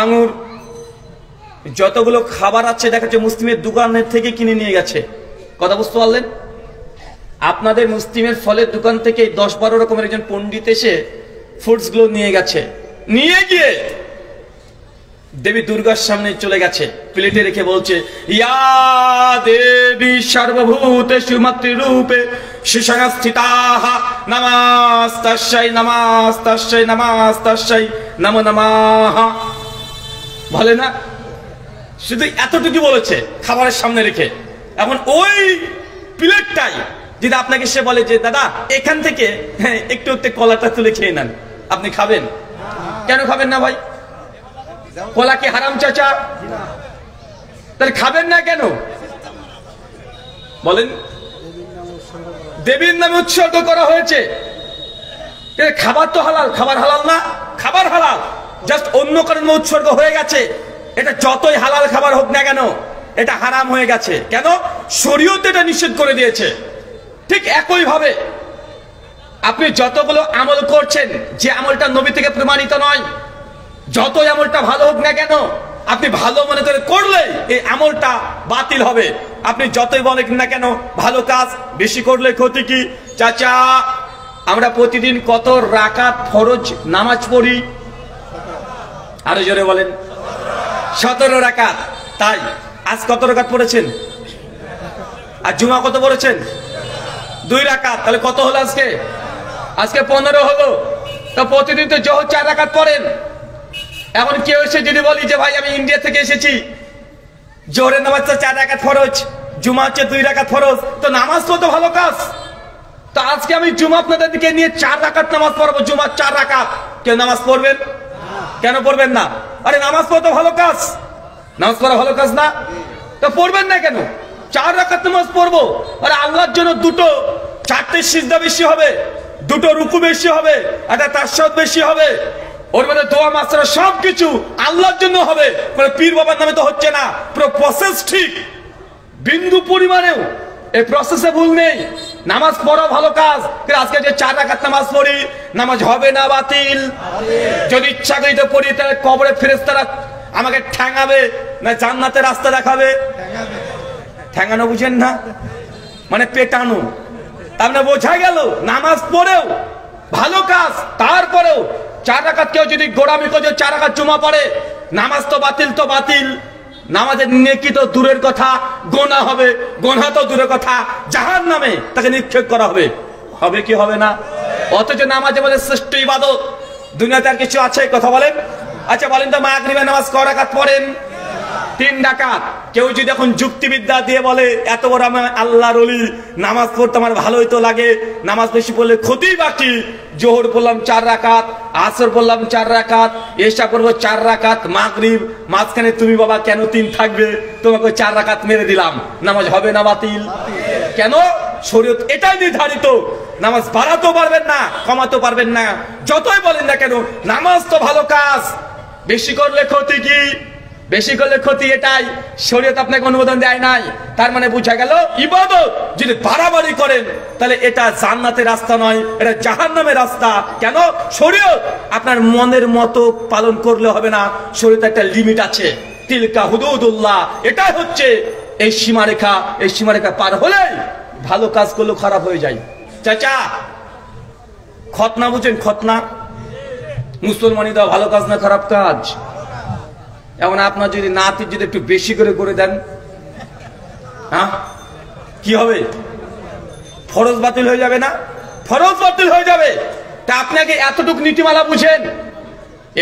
আঙুর, যতগুলো খাবার আছে দেখা যাচ্ছে মুসলিমের দোকানের থেকে কিনে নিয়ে গেছে। কথা বুঝতে পারলেন? আপনাদের মুসলিমের ফলের দোকান থেকে 10-12 রকমের একজন পণ্ডিত এসে ফুডস গুলো নিয়ে গেছে, নিয়ে গিয়ে দেবী দুর্গার সামনে চলে গেছে, প্লেটে রেখে বলছে ইয়া দেবী সর্বভূতেষু মাতৃরূপে সুসংস্থিতাঃ নমস্তাস্যৈ নমস্তাস্যৈ নমস্তাস্যৈ নমো নমঃ। বলে না? শুধু এতটুকু বলেছে খাবারের সামনে রেখে। এখন ওই প্লেটটাই যদি আপনাকে সে বলে যে দাদা এখান থেকে একটু একটু কলাটা তুলে খেয়ে নেন, আপনি খাবেন? কেন খাবেন না ভাই? কলা কি হারাম চাচা? তাহলে খাবেন না কেন বলেন? দেবীর নামে উৎসর্গ করা হয়েছে, খাবার তো হালাল। খাবার হালাল না? খাবার হালাল, জাস্ট অন্য কারণে উৎসর্গ হয়ে গেছে। এটা যতই হালাল খাবার হোক না কেন এটা হারাম হয়ে গেছে। কেন? শরীয়ত এটা নিষেধ করে দিয়েছে। ঠিক একই ভাবে আপনি যতগুলো আমল করছেন, যে আমলটা নবী থেকে প্রমাণিত নয়, যতই আমলটা ভালো হোক না কেন আপনি ভালো মনে করে করলে এই আমলটা বাতিল হবে। আপনি যতই বলেন না কেন ভালো কাজ বেশি করলে ক্ষতি কি? চাচা আমরা প্রতিদিন কত রাকাত ফরজ নামাজ পড়ি? আরো জোরে বলেন। 17 রাকাত। তাই আজ কত রাকাত পড়েছেন? আর জুমা কত পড়েছেন? 2 রাকাত। তাহলে কত হলো আজকে? আজকে 15 হলো। তো প্রতিদিন তো জোহর 4 রাকাত পড়েন। এখন কেউ এসে যদি বলি যে ভাই আমি ইন্ডিয়া থেকে এসেছি, জোহরের নামাজ তো 4 রাকাত ফরজ, জুমা হচ্ছে 2 রাকাত ফরজ, তো নামাজ তো ভালো কাজ। তো আজকে আমি জুমা আপনাদের দিকে নিয়ে 4 রাকাত নামাজ পড়বো, জুমা 4 রাকাত। কেউ নামাজ পড়বেন? কেন পড়বেন না? আরে নামাজ পড়া তো ভালো কাজ, নামাজ পড়া ভালো কাজ না? তো পড়বেন না কেন? 4 রাকাত নামাজ পড়বো। আরে আল্লাহর জন্য 4টে সিজদা বেশি হবে, 2টো রুকু বেশি হবে, একটা তাশাহুদ বেশি হবে, ওর মধ্যে দোয়া মাসরা সবকিছু আল্লাহর জন্য হবে। মানে পীর বাবার নামে তো হচ্ছে না। পুরো প্রসেস ঠিক, বিন্দু পরিমাণেও এই প্রসেসে ভুল নেই। নামাজ পড়া ভালো কাজ, কিন্তু আজকে যে 4 রাকাত নামাজ পড়ি, নামাজ হবে না বাতিল? যদি ইচ্ছা করিতে পড়ি তাহলে কবরে ফেরেশতারা আমাকে ঠ্যাঙাবে না জান্নাতের রাস্তা দেখাবে? ঠ্যাঙানো বুঝেন না, মানে পেটানো। তার মানে বোঝা গেল নামাজ পড়েও ভালো কাজ, তারপরেও 4 রাকাত কেউ যদি গোড়ামি করে 4 রাকাত জুমা পড়ে, নামাজ তো বাতিল, তো বাতিল। নামাজের নেকি তো দূরের কথা, গোনা হবে, গোনা তো দূরের কথা, জাহান্নামে তাকে নিক্ষেপ করা হবে। হবে কি হবে না? অথচ নামাজে বলে শ্রেষ্ঠ ইবাদত দুনিয়াতে আর কিছু আছে? কথা বলেন। আচ্ছা বলেন তো মাগরিবের নামাজ ক রাকাত পড়েন? 3 রাকাত। কেউ যদি এখন যুক্তিবিদ্যা দিয়ে বলে এত বড় আমি আল্লাহর ওলি, নামাজ পড়তে আমার ভালোই তো লাগে, নামাজ বেশি পড়লে ক্ষতি বাকি। জোহর পড়লাম 4 রাকাত, আসর পড়লাম 4 রাকাত, এশা করবো 4 রাকাত, মাগরিব মাঝখানে তুমি বাবা কেন 3 থাকবে? তোমাকে 4 রাকাত মেরে দিলাম, নামাজ হবে না বাতিল? কেন? শরীয়ত এটাই নির্ধারিত। নামাজ বাড়াতেও পারবেন না, কমাতেও পারবেন না, যতই বলেন না কেন নামাজ তো ভালো কাজ। বেশি করলে ক্ষতি কি? বেশি করলে ক্ষতি এটাই, শরীয়ত আপনাকে অনুমোদন দেয় নাই। তার মানে বোঝা গেল ইবাদত যদি বাড়াবাড়ি করেন তাহলে এটা জান্নাতের রাস্তা নয়, এটা জাহান্নামের রাস্তা। কেন? শরীয়ত আপনার মনের মতো পালন করলে হবে না, শরীয়তে একটা লিমিট আছে। তিলকা হুদুদুল্লাহ, এটা হচ্ছে এই সীমারেখা। এই সীমারেখা পার হলে ভালো কাজ করলেও খারাপ হয়ে যায়। চাচা খতনা বুঝেন? খতনা মুসলমানি দেওয়া ভালো কাজ না খারাপ কাজ? এখন আপনার যদি নাতি যদি একটু বেশি করে দেন, হ্যাঁ কি হবে? ফরজ বাতিল হয়ে যাবে না? ফরজ বাতিল হয়ে যাবে। তা আপনাকে এতটুকু নীতিমালা বুঝেন,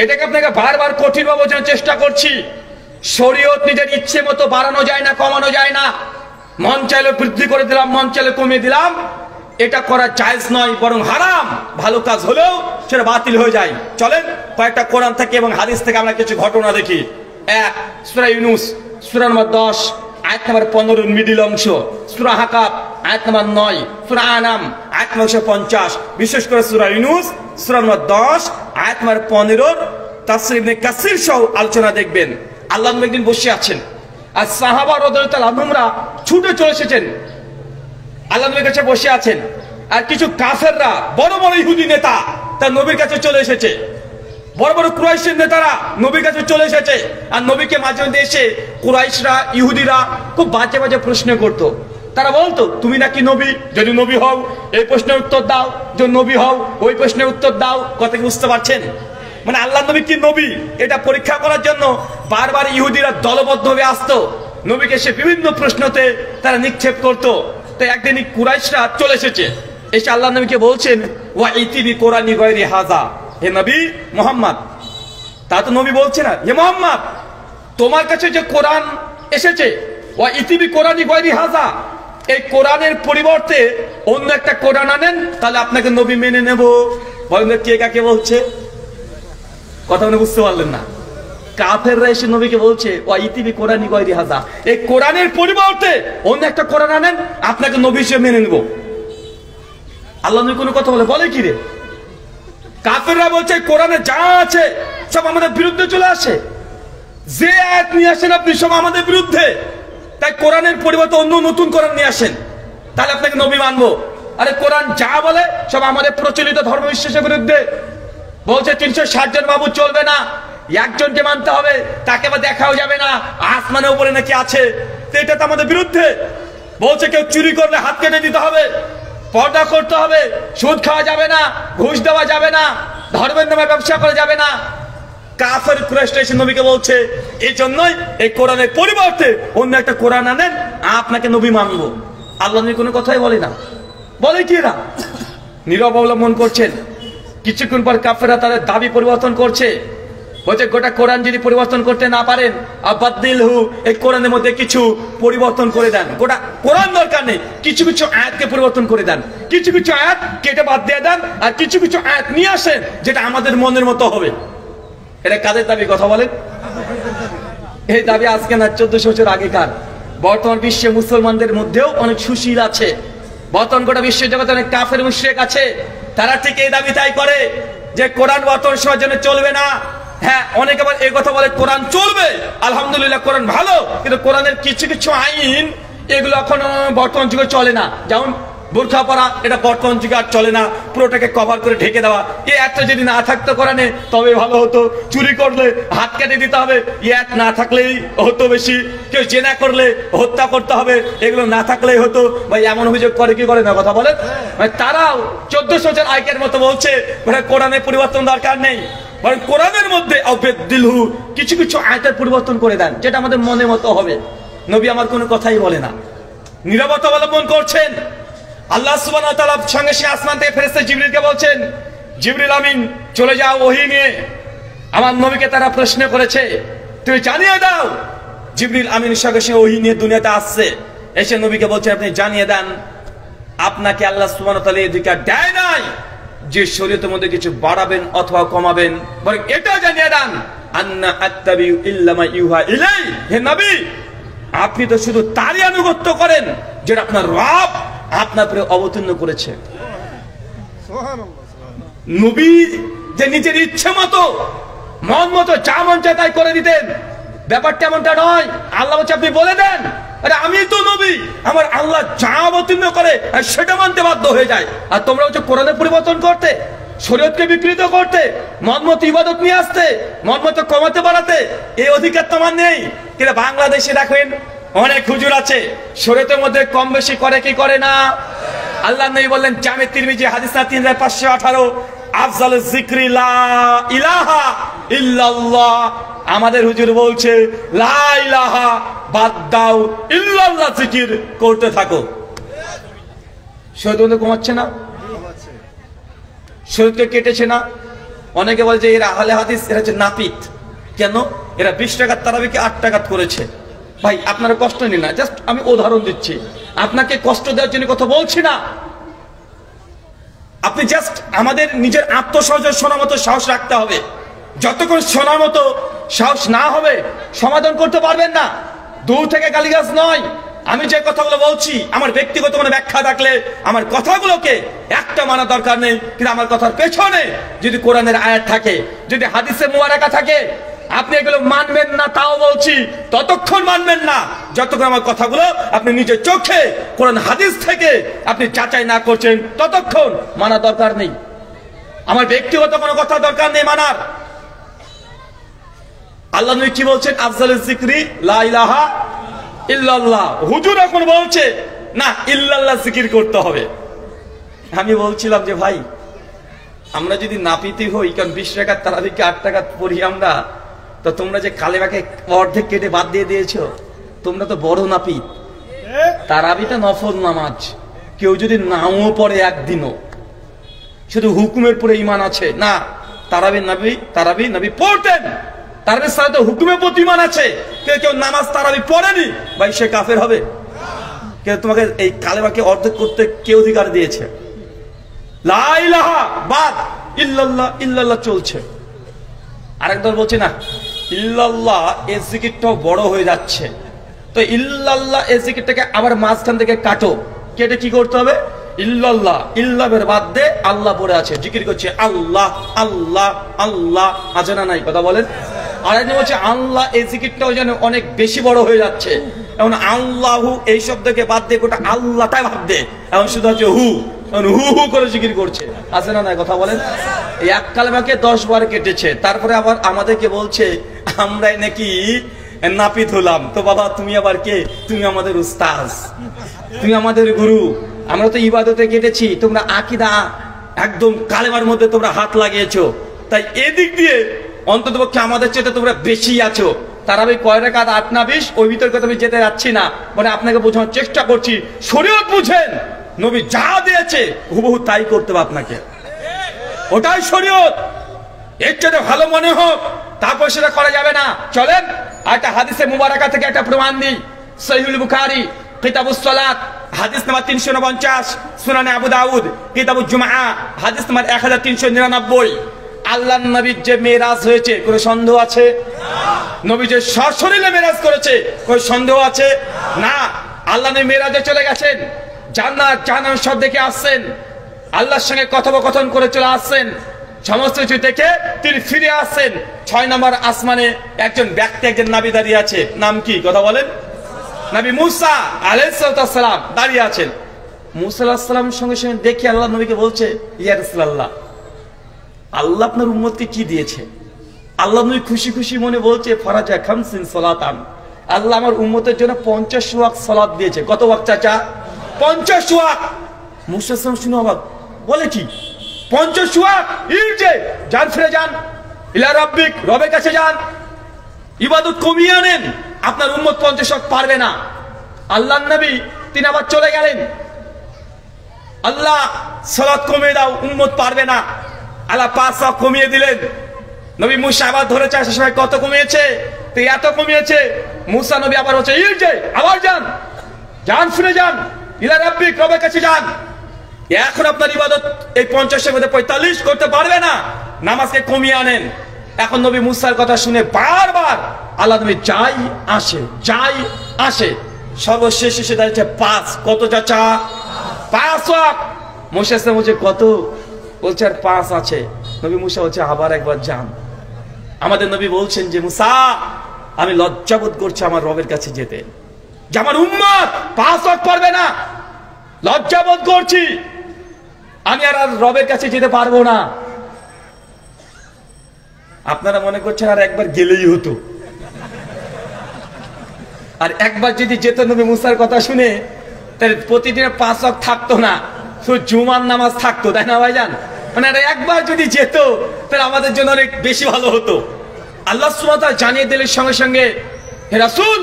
এটাকে আপনাকে বারবার কঠিনভাবে বোঝানোর চেষ্টা করছি। শরীয়ত নিজের ইচ্ছে মতো বাড়ানো যায় না, কমানো যায় না। মন চাইলে বৃদ্ধি করে দিলাম, মন চাইলে কমিয়ে দিলাম, এটা করা জায়েজ নয়, বরং হারাম। ভালো কাজ হলেও সেটা বাতিল হয়ে যায়। চলেন কয়েকটা কোরআন থেকে এবং হাদিস থেকে আমরা কিছু ঘটনা দেখি। এক, সূরা ইউনূস সূরা নম্বর 10 আয়াত নম্বর 15 মিডিল অংশ, সূরা হাকাব আয়াত নম্বর 9, সূরা আনাম আয়াত নম্বর 150। বিশেষ করে সূরা ইউনূস সূরা নম্বর 10 আয়াত নম্বর 15 তাফসীর ইবনে কাসির সহ আলোচনা দেখবেন। আল্লাহ নবী একদিন বসে আছেন, আর সাহাবা রাদিয়াল্লাহু আনহুমরা ছুটে চলে এসেছেন, আল্লাহ নবীর কাছে বসে আছেন। আর কিছু কাফেররা, বড় বড় ইহুদি নেতা তার নবীর কাছে চলে এসেছে। বড় বড় কুরাইশের নেতারা নবীর কাছে চলে এসেছে। আর নবীকে মাঝে মধ্যে এসে কুরাইশরা, ইহুদিরা খুব বাজে বাজে প্রশ্ন করতো। তারা বলতো, তুমি নাকি নবী? যদি নবী হও এই প্রশ্নের উত্তর দাও, যদি নবী হও ওই প্রশ্নের উত্তর দাও। কথা কি বুঝতে পারছেন? মানে আল্লাহ নবী কি নবী এটা পরীক্ষা করার জন্য বারবার ইহুদিরা দলবদ্ধভাবে আসতো, নবীকে সে বিভিন্ন প্রশ্নতে তারা নিক্ষেপ করতো। তো একদিন কুরাইশরা চলে এসেছে, এসে আল্লাহ নবীকে বলছেন, ওয়া ইতিবি কোরআনি গায়রি হাযা, হে নবী মুহাম্মদ। তা তো নবী বলছে না, হে মুহাম্মদ তোমার কাছে যে কোরআন এসেছে, ওয়া ইতিবি কোরআনি গায়রি হাযা, এই কোরআনের পরিবর্তে অন্য একটা কোরআন আনেন, তাহলে আপনাকে নবী মেনে নেব। বলেন কে কাকে বলছে? কথা মনে বুঝতে পারলেন না? কাফেররা এসে নবীকে বলছে, ওয়া ইতিবি কোরআনি গায়রি হাযা, এই কোরআনের পরিবর্তে অন্য একটা কোরআন আনেন, আপনাকে নবী হিসেবে মেনে নেব। আল্লাহ নবী কোনো কথা বলে কি রে? কাফেররা বলছে কোরআনে যা আছে সব আমাদের বিরুদ্ধে চলে আসে, যে আয়াত নিয়ে আসেন আপনি সব আমাদের বিরুদ্ধে, তাই কোরআনের পরিবর্তে অন্য নতুন কোরআন নিয়ে আসেন, তাহলে আপনাকে নবী মানবো। আরে কোরআন যা বলে সব আমাদের প্রচলিত ধর্ম বিশ্বাসের বিরুদ্ধে। বলছে 360 জন মাবুদ চলবে না, একজনকে মানতে হবে, তাকে আবার দেখাও যাবে না, আসমানের উপরে নাকি আছে, তো এটা তো আমাদের বিরুদ্ধে। বলছে কেউ চুরি করলে হাত কেটে দিতে হবে, পর্দা করতে হবে, সুদ খাওয়া যাবে না, ঘুষ দেওয়া যাবে না, ধর্মের নামে ব্যবসা করা যাবে না। কাফের কুরাইশরা এসে নবীকে বলছে, এই জন্যই এই কোরআনের পরিবর্তে অন্য একটা কোরআন আনেন, আপনাকে নবী মানবো। আল্লাহ নবী কোনো কথাই বলে না। বলে কি এরা? নীরব অবলম্বন করছেন। কিছুক্ষণ পর কাফেররা তাদের দাবি পরিবর্তন করছে, বলছে গোটা কোরআন যদি পরিবর্তন করতে না পারেন, আবাদদিলহু, এই কোরআনের মধ্যে কিছু পরিবর্তন করে দেন। গোটা কোরআন দরকার নেই, কিছু কিছু আয়াতকে পরিবর্তন করে দেন, কিছু কিছু আয়াত কেটে বাদ দিয়ে দেন, আর কিছু কিছু আয়াত নিয়ে আসেন যেটা আমাদের মনের মতো হবে। এটা কাদের দাবি কথা বলেন? এই দাবি আজকে না, 1400 বছর আগেকার। বর্তমান বিশ্বে মুসলমানদের মধ্যেও অনেক সুশীল আছে, বর্তমান গোটা বিশ্ব জগতে অনেক কাফের মুশরিক আছে, তারা ঠিক এই দাবি তাই করে যে কোরআন বর্তমান সময়ের জন্য চলবে না। হ্যাঁ, অনেকে আবার এই কথা বলে কোরআন চলবে, আলহামদুলিল্লাহ কোরআন ভালো, কিন্তু কোরআনের কিছু কিছু আইন এগুলো এখন বর্তমান যুগে চলে না। যেমন বোরখা পরা, এটা বর্তমান যুগে আর চলে না, পুরোটাকে কভার করে ঢেকে দেওয়া, এই একটা যদি না থাকতো কোরআনে তবে ভালো হতো। চুরি করলে হাত কেটে দিতে হবে, এক না থাকলেই হতো বেশি। কেউ জেনা করলে হত্যা করতে হবে, এগুলো না থাকলেই হতো। ভাই এমন অভিযোগ করে কি করে না কথা বলেন? তারাও 1400 বছর আগের মতো বলছে কোরআনের পরিবর্তন দরকার নেই, বরং কোরআনের মধ্যে আবাদদিলহু, কিছু কিছু আয়াতের পরিবর্তন করে দেন যেটা আমাদের মনের মতো হবে। নবী আমার কোনো কথাই বলে না, নীরবতা অবলম্বন করছেন। আল্লাহ সুবহানাহু ওয়া তাআলা সঙ্গে সঙ্গে আসমান থেকে ফেরেশতা জিবরিলকে বলছেন, জিবরিল আমিন চলে যাও ওহী নিয়ে, আমার নবীকে তারা প্রশ্ন করেছে, তুমি জানিয়ে দাও। জিবরিল আমিন সঙ্গে সঙ্গে ওহী নিয়ে দুনিয়াতে আসছে, এসে নবীকে বলছে আপনি জানিয়ে দেন, আপনাকে আল্লাহ সুবহানাহু ওয়া তাআলা এই অধিকার দেয় নাই যে শরীয়তের মধ্যে কিছু বাড়াবেন অথবা কমাবেন, বরং এটা জানিয়ে দেন আন্না আত্তাবিউ ইল্লা মা ইউহা ইলাই, হে নবী আপনি তো শুধু তারই আনুগত্য করেন যেটা আপনার রব আপনার উপরে অবতীর্ণ করেছে। নবী যে নিজের ইচ্ছে মতো মন মতো যা মন চায় তাই করে দিতেন, ব্যাপারটা এমনটা নয়। আল্লাহ বলছে আপনি বলে দেন, আরে আমি তো নবী, আমার আল্লাহ যা অবতীর্ণ করে সেটা মানতে বাধ্য হয়ে যায়। আর তোমরা হচ্ছে কোরআনের পরিবর্তন করতে, শরীয়তকে বিকৃত করতে, মন মতো ইবাদত নিয়ে আসতে, মন মতো কমাতে বাড়াতে, এই অধিকার তোমার নেই। কিন্তু বাংলাদেশে দেখেন অনেক হুজুর আছে শরীয়তের মধ্যে কম বেশি করে কি করে না। আল্লাহ নবী বললেন জামে তিরমিজি হাদিস না 3518, আফজালুজ যিকরি লা ইলাহা ইল্লাল্লাহ। আমাদের হুজুর বলছে লা ইলাহা বাদ দাও, ইল্লাল্লাহ জিকির করতে থাকো। শহীদ কমাচ্ছে না, শহীদকে কেটেছে না। অনেকে বলছে এরা আহলে হাদিস, এরা হচ্ছে নাপিত। কেন? এরা 20 টাকার তারাবিকে 8 টাকা করেছে। ভাই আপনারা কষ্ট নিন না, জাস্ট আমি উদাহরণ দিচ্ছি, আপনাকে কষ্ট দেওয়ার জন্য কথা বলছি না। আপনি জাস্ট আমাদের নিজের আত্মসংযম শোনার মতো সাহস রাখতে হবে। যতক্ষণ শোনার মতো সাহস না হবে সমাধান করতে পারবেন না। দূর থেকে গালিগালাজ নয়, আমি যে কথাগুলো বলছি আমার ব্যক্তিগত কোনো ব্যাখ্যা থাকলে আমার কথাগুলোকে একটা মানা দরকার নেই, কিন্তু আমার কথার পেছনে যদি কোরআনের আয়াত থাকে, যদি হাদিসে মুবারাকা থাকে, আপনি এগুলো মানবেন না। তাও বলছি ততক্ষণ মানবেন না যতক্ষণ আমার কথাগুলো আপনি নিজের চোখে কোরআন হাদিস থেকে আপনি যাচাই না করছেন, ততক্ষণ মানা দরকার নেই। আমার ব্যক্তিগত কোনো কথা দরকার নেই মানার। আল্লাহ নবী কি বলছেন? আফজালুজ যিকরি লা ইলাহা ইল্লাল্লাহ। হুজুর এখন বলছে না, ইল্লাল্লাহ জিকির করতে হবে। আমি বলছিলাম যে ভাই আমরা যদি নাপিতি হই, কারণ 20 টাকার তারাবিকে 8 টাকা পড়ি আমরা, তো তোমরা যে কালেমাকে অর্ধেক কেটে বাদ দিয়ে দিয়েছো, তোমরা তো বড় নাপিত। তারাবিটা নফল নামাজ, কেউ যদি নাও পড়ে একদিনও, শুধু হুকুমের পরে ঈমান আছে না। তারাবি নবী পড়তেন, তারাবির সাথে হুকুমের প্রতি ঈমান আছে। কেউ নামাজ তারাবি পড়েনি, ভাই সে কাফের হবে। কেউ তোমাকে এই কালেমাকে অর্ধেক করতে কে অধিকার দিয়েছে? লা ইলাহা বাদ, ইল্লাল্লাহ ইল্লাল্লাহ চলছে। আরেকদল বলছে না, ইল্লাল্লাহ এই জিকিরটাও বড় হয়ে যাচ্ছে, তো ইল্লাল্লাহ এই জিকিরটাকে আবার মাঝখান থেকে কাটো, কেটে কি করতে হবে? ইল্লাল্লাহ, ইল্লাহের বাদ দে আল্লাহ পড়ে আছে, জিকির করছে আল্লাহ আল্লাহ আল্লাহ। আছে না নাই? কথা বলেন। আরেকজন বলছে আল্লাহ এই জিকিরটাও যেন অনেক বেশি বড় হয়ে যাচ্ছে, এখন আল্লাহু এই শব্দকে বাদ দিয়ে গোটা আল্লাহটাই ভাব দে, এখন শুধু হচ্ছে হু হু হু করে জিকির করছে। আছে না নাই? কথা বলেন। এই এক কালেমাকে 10 বার কেটেছে, তারপরে আবার আমাদেরকে বলছে আমরাই নাকি নাপিত হলাম। তো বাবা তুমি আবার কে? তুমি আমাদের উস্তাজ, তুমি আমাদের গুরু। আমরা তো ইবাদতে কেটেছি, তোমরা আকীদা একদম কালেমার মধ্যে তোমরা হাত লাগিয়েছো। তাই এদিক দিয়ে অন্ততপক্ষে আমাদের চেয়ে তোমরা বেশি আছো। তারাবি কয় রাকাত 8 না 20, ওই ভিতরকে আমি যেতে যাচ্ছি না, মানে আপনাকে বোঝানোর চেষ্টা করছি শরীয়ত বুঝেন। নবী যা দিয়েছে হুবহু তাই করতে হবে আপনাকে, ওটাই শরীয়ত। এর চেয়ে ভালো মনে হোক তারপর সেটা করা যাবে না। চলেন একটা হাদিসে মুবারাকা থেকে একটা প্রমাণ দিই। সহিহুল বুখারী কিতাবুস সালাত হাদিস নাম্বার 349, সুনানে আবু দাউদ কিতাবুল জুমআ হাদিস নাম্বার 1399। আল্লাহর নবীর যে মেরাজ হয়েছে কোনো সন্দেহ আছে? নবী যে সশরীরে মেরাজ করেছে কোনো সন্দেহ আছে? না। আল্লাহ নবী মেরাজে চলে গেছেন, জান্নাত জাহান্নাম সব দেখে আসছেন, আল্লাহর সঙ্গে কথোপকথন করে চলে আসছেন, সমস্ত কিছু দেখে তিনি ফিরে আসছেন। 6 নম্বর আসমানে একজন ব্যক্তি, একজন নবী দাঁড়িয়ে আছে। নাম কি? কথা বলেন। নবী মুসা আলাইহিস সালাম দাঁড়িয়ে আছেন। মুসা আলাইহিস সালামের সঙ্গে সঙ্গে দেখে আল্লাহ নবীকে বলছে, ইয়া রাসূলুল্লাহ, আল্লাহ আপনার উম্মতকে কি দিয়েছে? আল্লাহ নবী খুশি খুশি মনে বলছে, ফরাজা খামসিন সালাতান, আল্লাহ আমার উম্মতের জন্য 50 ওয়াক্ত সালাত দিয়েছে। কত ওয়াক্ত চাচা? 50 ওয়াক্ত। মুসা সালাম শুনে অবাক, বলে কি 50 ওয়াক্ত? ইরজে, যান ফিরে যান, ইলা রাব্বিক, রবের কাছে যান, ইবাদত কমিয়ে আনেন, আপনার উম্মত 50 ওয়াক্ত পারবে না। আল্লাহর নবী তিনি আবার চলে গেলেন, আল্লাহ সালাত কমিয়ে দাও, উম্মত পারবে না। আল্লাহ 5 ওয়াক্ত কমিয়ে দিলেন। নবী মুসা আবার ধরেছে, সে সময় কত কমিয়েছে? তো এত কমিয়েছে। মুসা নবী আবার হচ্ছে ইরজে, আবার যান, যান ফিরে যান, ইলা রাব্বিক, রবের কাছে যান। এখন আপনার ইবাদত এই 50-এর মধ্যে 45 করতে পারবে না, নামাজকে কমিয়ে আনেন। এখন নবী মুসার কথা শুনে বারবার আল্লাহ নবী যাই আসে, সর্বশেষ এসে দাঁড়িয়েছে 5। কত চাচা? 5 ওয়াক্ত। মুসা ইসলাম বলছে কত? বলছে আর 5 আছে। নবী মুসা বলছে আবার একবার যান। আমাদের নবী বলছেন যে মুসা, আমি লজ্জাবোধ করছি আমার রবের কাছে যেতে, যে আমার উম্মত 5 ওয়াক্ত পারবে না, লজ্জাবোধ করছি, আমি আর রবের কাছে যেতে পারবো না। আপনারা মনে করছেন আর একবার গেলেই হতো, আর একবার যদি যেত নবী মুসার কথা শুনে, তাহলে প্রতিদিনের 5 ওয়াক্ত থাকতো না, শুধু জুমার নামাজ থাকতো, তাই না ভাইজান? মানে একবার যদি যেত তাহলে আমাদের জন্য অনেক বেশি ভালো হতো। আল্লাহ সুবহানাহু ওয়া তাআলা জানিয়ে দিলেন সঙ্গে সঙ্গে, হে রাসূল,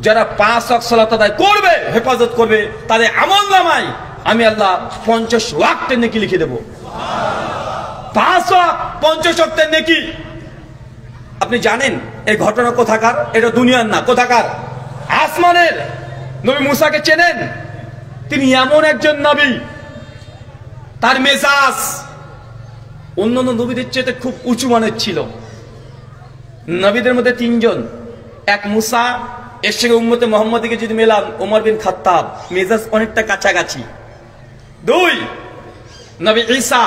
যারা 5 ওয়াক্ত সালাত আদায় করবে, হেফাজত করবে, তাদের আমলনামায় আমি আল্লাহ 50 ওয়াক্তের নেকি লিখে দেব। 5 ওয়াক্ত 50 ওয়াক্তের নেকি। আপনি জানেন এই ঘটনা কোথাকার? এটা দুনিয়ার না, কোথাকার? আসমানের। নবী মুসাকে চেনেন? তিনি এমন একজন নবী, তার মেজাজ অন্যান্য নবীদের চেয়ে খুব উঁচু মানের ছিল। নবীদের মধ্যে 3 জন, এক মুসা, এর সঙ্গে উম্মতে মুহাম্মাদীকে যদি মেলান ওমর বিন খাত্তাব, মেজাজ অনেকটা কাছাকাছি। 2 নবী ঈসা,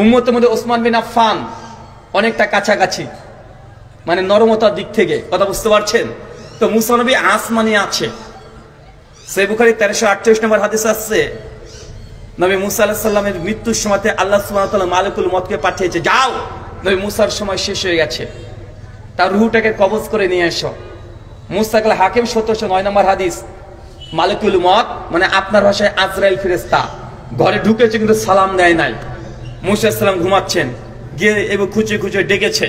উম্মতের মধ্যে ওসমান বিন আফফান, অনেকটা কাছাকাছি, মানে নরমতার দিক থেকে। কথা বুঝতে পারছেন তো? মুসা নবী আসমানে আছে। সহিহ বুখারী 1348 নম্বর হাদিস আছে, নবী মুসা আলাইহিস সালামের মৃত্যুর সময়তে আল্লাহ সুবহানাহু ওয়া তাআলা মালিকুল মউতকে পাঠিয়েছে, যাও, নবী মুসার সময় শেষ হয়ে গেছে, তার রূহটাকে কবজ করে নিয়ে এসো। মুস্তাকিল হাকিম 1709 নম্বর হাদিস, মালিকুল মউত মানে আপনার ভাষায় আজরাইল ফেরেশতা ঘরে ঢুকেছে কিন্তু সালাম দেয় নাই। মুসা আলাইহিস সালাম ঘুমাচ্ছেন, গিয়ে এবার খুঁজে খুঁজে ডেকেছে।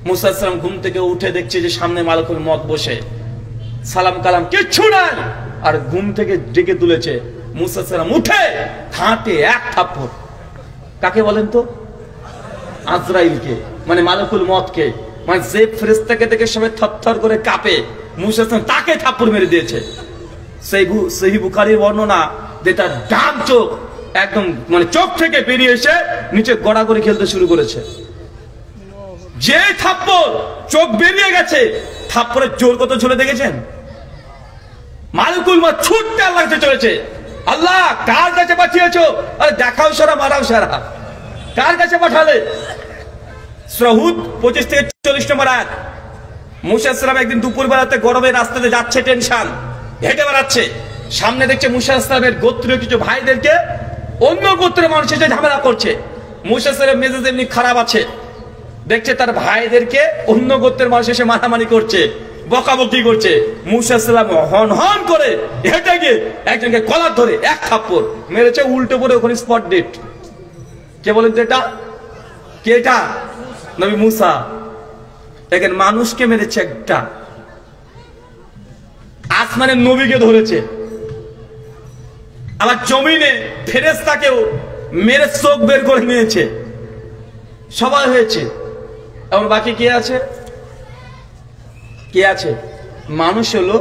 মুসা আলাইহিস সালাম ঘুম থেকে উঠে দেখছে যে সামনে মালিকুল মউত বসে, সালাম কালাম কিচ্ছু নাই, আর ঘুম থেকে ডেকে তুলেছে। মুসা আলাইহিস সালাম উঠে হাতে এক থাপ্পড়। কাকে বলেন তো? আজরাইলকে, মানে মালিকুল মউতকে, মানে যে ফেরেশতাকে দেখে সবাই থরথর করে কাঁপে, মুসা আলাইহিস সালাম তাকে থাপ্পড় মেরে দিয়েছে। সহিহ বুখারীর বর্ণনা যে তার ডান চোখ একদম মানে চোখ থেকে বেরিয়ে এসে নিচে গড়াগড়ি খেলতে শুরু করেছে। যে থাপ্পড়, চোখ বেরিয়ে গেছে, থাপ্পড়ের জোর কত ঝুলে দেখেছেন? মালিকুল মউত ছুটতে আল্লাহর কাছে চলেছে, আল্লাহ কার কাছে পাঠিয়েছো? আরে দেখাও সারা, মারাও সারা, কার কাছে পাঠালে? সূরা হুদ 25 থেকে 40 নম্বর আয়াত। মুসা আলাইহিস সালাম একদিন দুপুর বেলাতে গরমে রাস্তাতে যাচ্ছে, টেনশন, হেঁটে বেড়াচ্ছে, সামনে দেখছে মুসা আলাইহিস সালামের গোত্রীয় কিছু ভাইদেরকে অন্য গোত্রের মানুষ এসে ঝামেলা করছে। মুসা আলাইহিস সালামের মেজাজ এমনি খারাপ আছে, দেখছে তার ভাইদেরকে অন্য গোত্রের মানুষ এসে মারামারি করছে, বকাবকি করছে। মুসা আলাইহিস সালাম হন হন করে হেঁটে গিয়ে একজনকে কলার ধরে এক থাপ্পড় মেরেছে, উল্টো পড়ে ওখানে স্পট ডেট। কে বলেন তো এটা? কে এটা? নবী মুসা। দেখেন মানুষকে মেরেছে একটা, আসমানের নবীকে ধরেছে, আবার জমিনে ফেরেশতাকেও মেরে চোখ বের করে নিয়েছে। সবাই হয়েছে, এখন বাকি কে আছে? কে আছে? মানুষ হলো,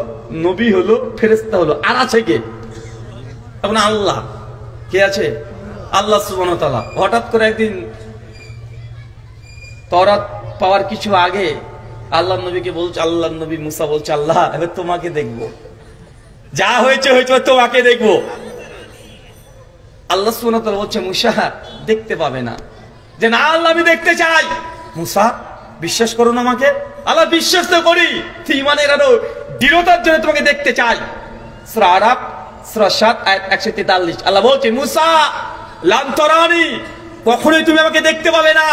নবী হলো, ফেরেশতা হলো, আর আছে কে? এখন আল্লাহ। কে আছে? আল্লাহ সুবহানাহু ওয়া তাআলা। হঠাৎ করে একদিন তওরাত পাওয়ার কিছু আগে আল্লাহ নবীকে বলছে, আল্লাহ নবী মুসা বলছে, আল্লাহ এবার তোমাকে দেখবো, যা হয়েছে হয়েছে, তোমাকে দেখবো। আল্লাহ সুবহানাহু ওয়া তাআলা বলছে, মুসা দেখতে পাবে না। যে না আল্লাহ আমি দেখতে চাই। মুসা বিশ্বাস করো না আমাকে? আল্লাহ বিশ্বাস তো করি, ঈমানের আরো দৃঢ়তার জন্য তোমাকে দেখতে চাই। সূরা আরাফ সূরা 7 আয়াত 143 আল্লাহ বলছে, মুসা লান তারানি, কখনোই তুমি আমাকে দেখতে পাবে না।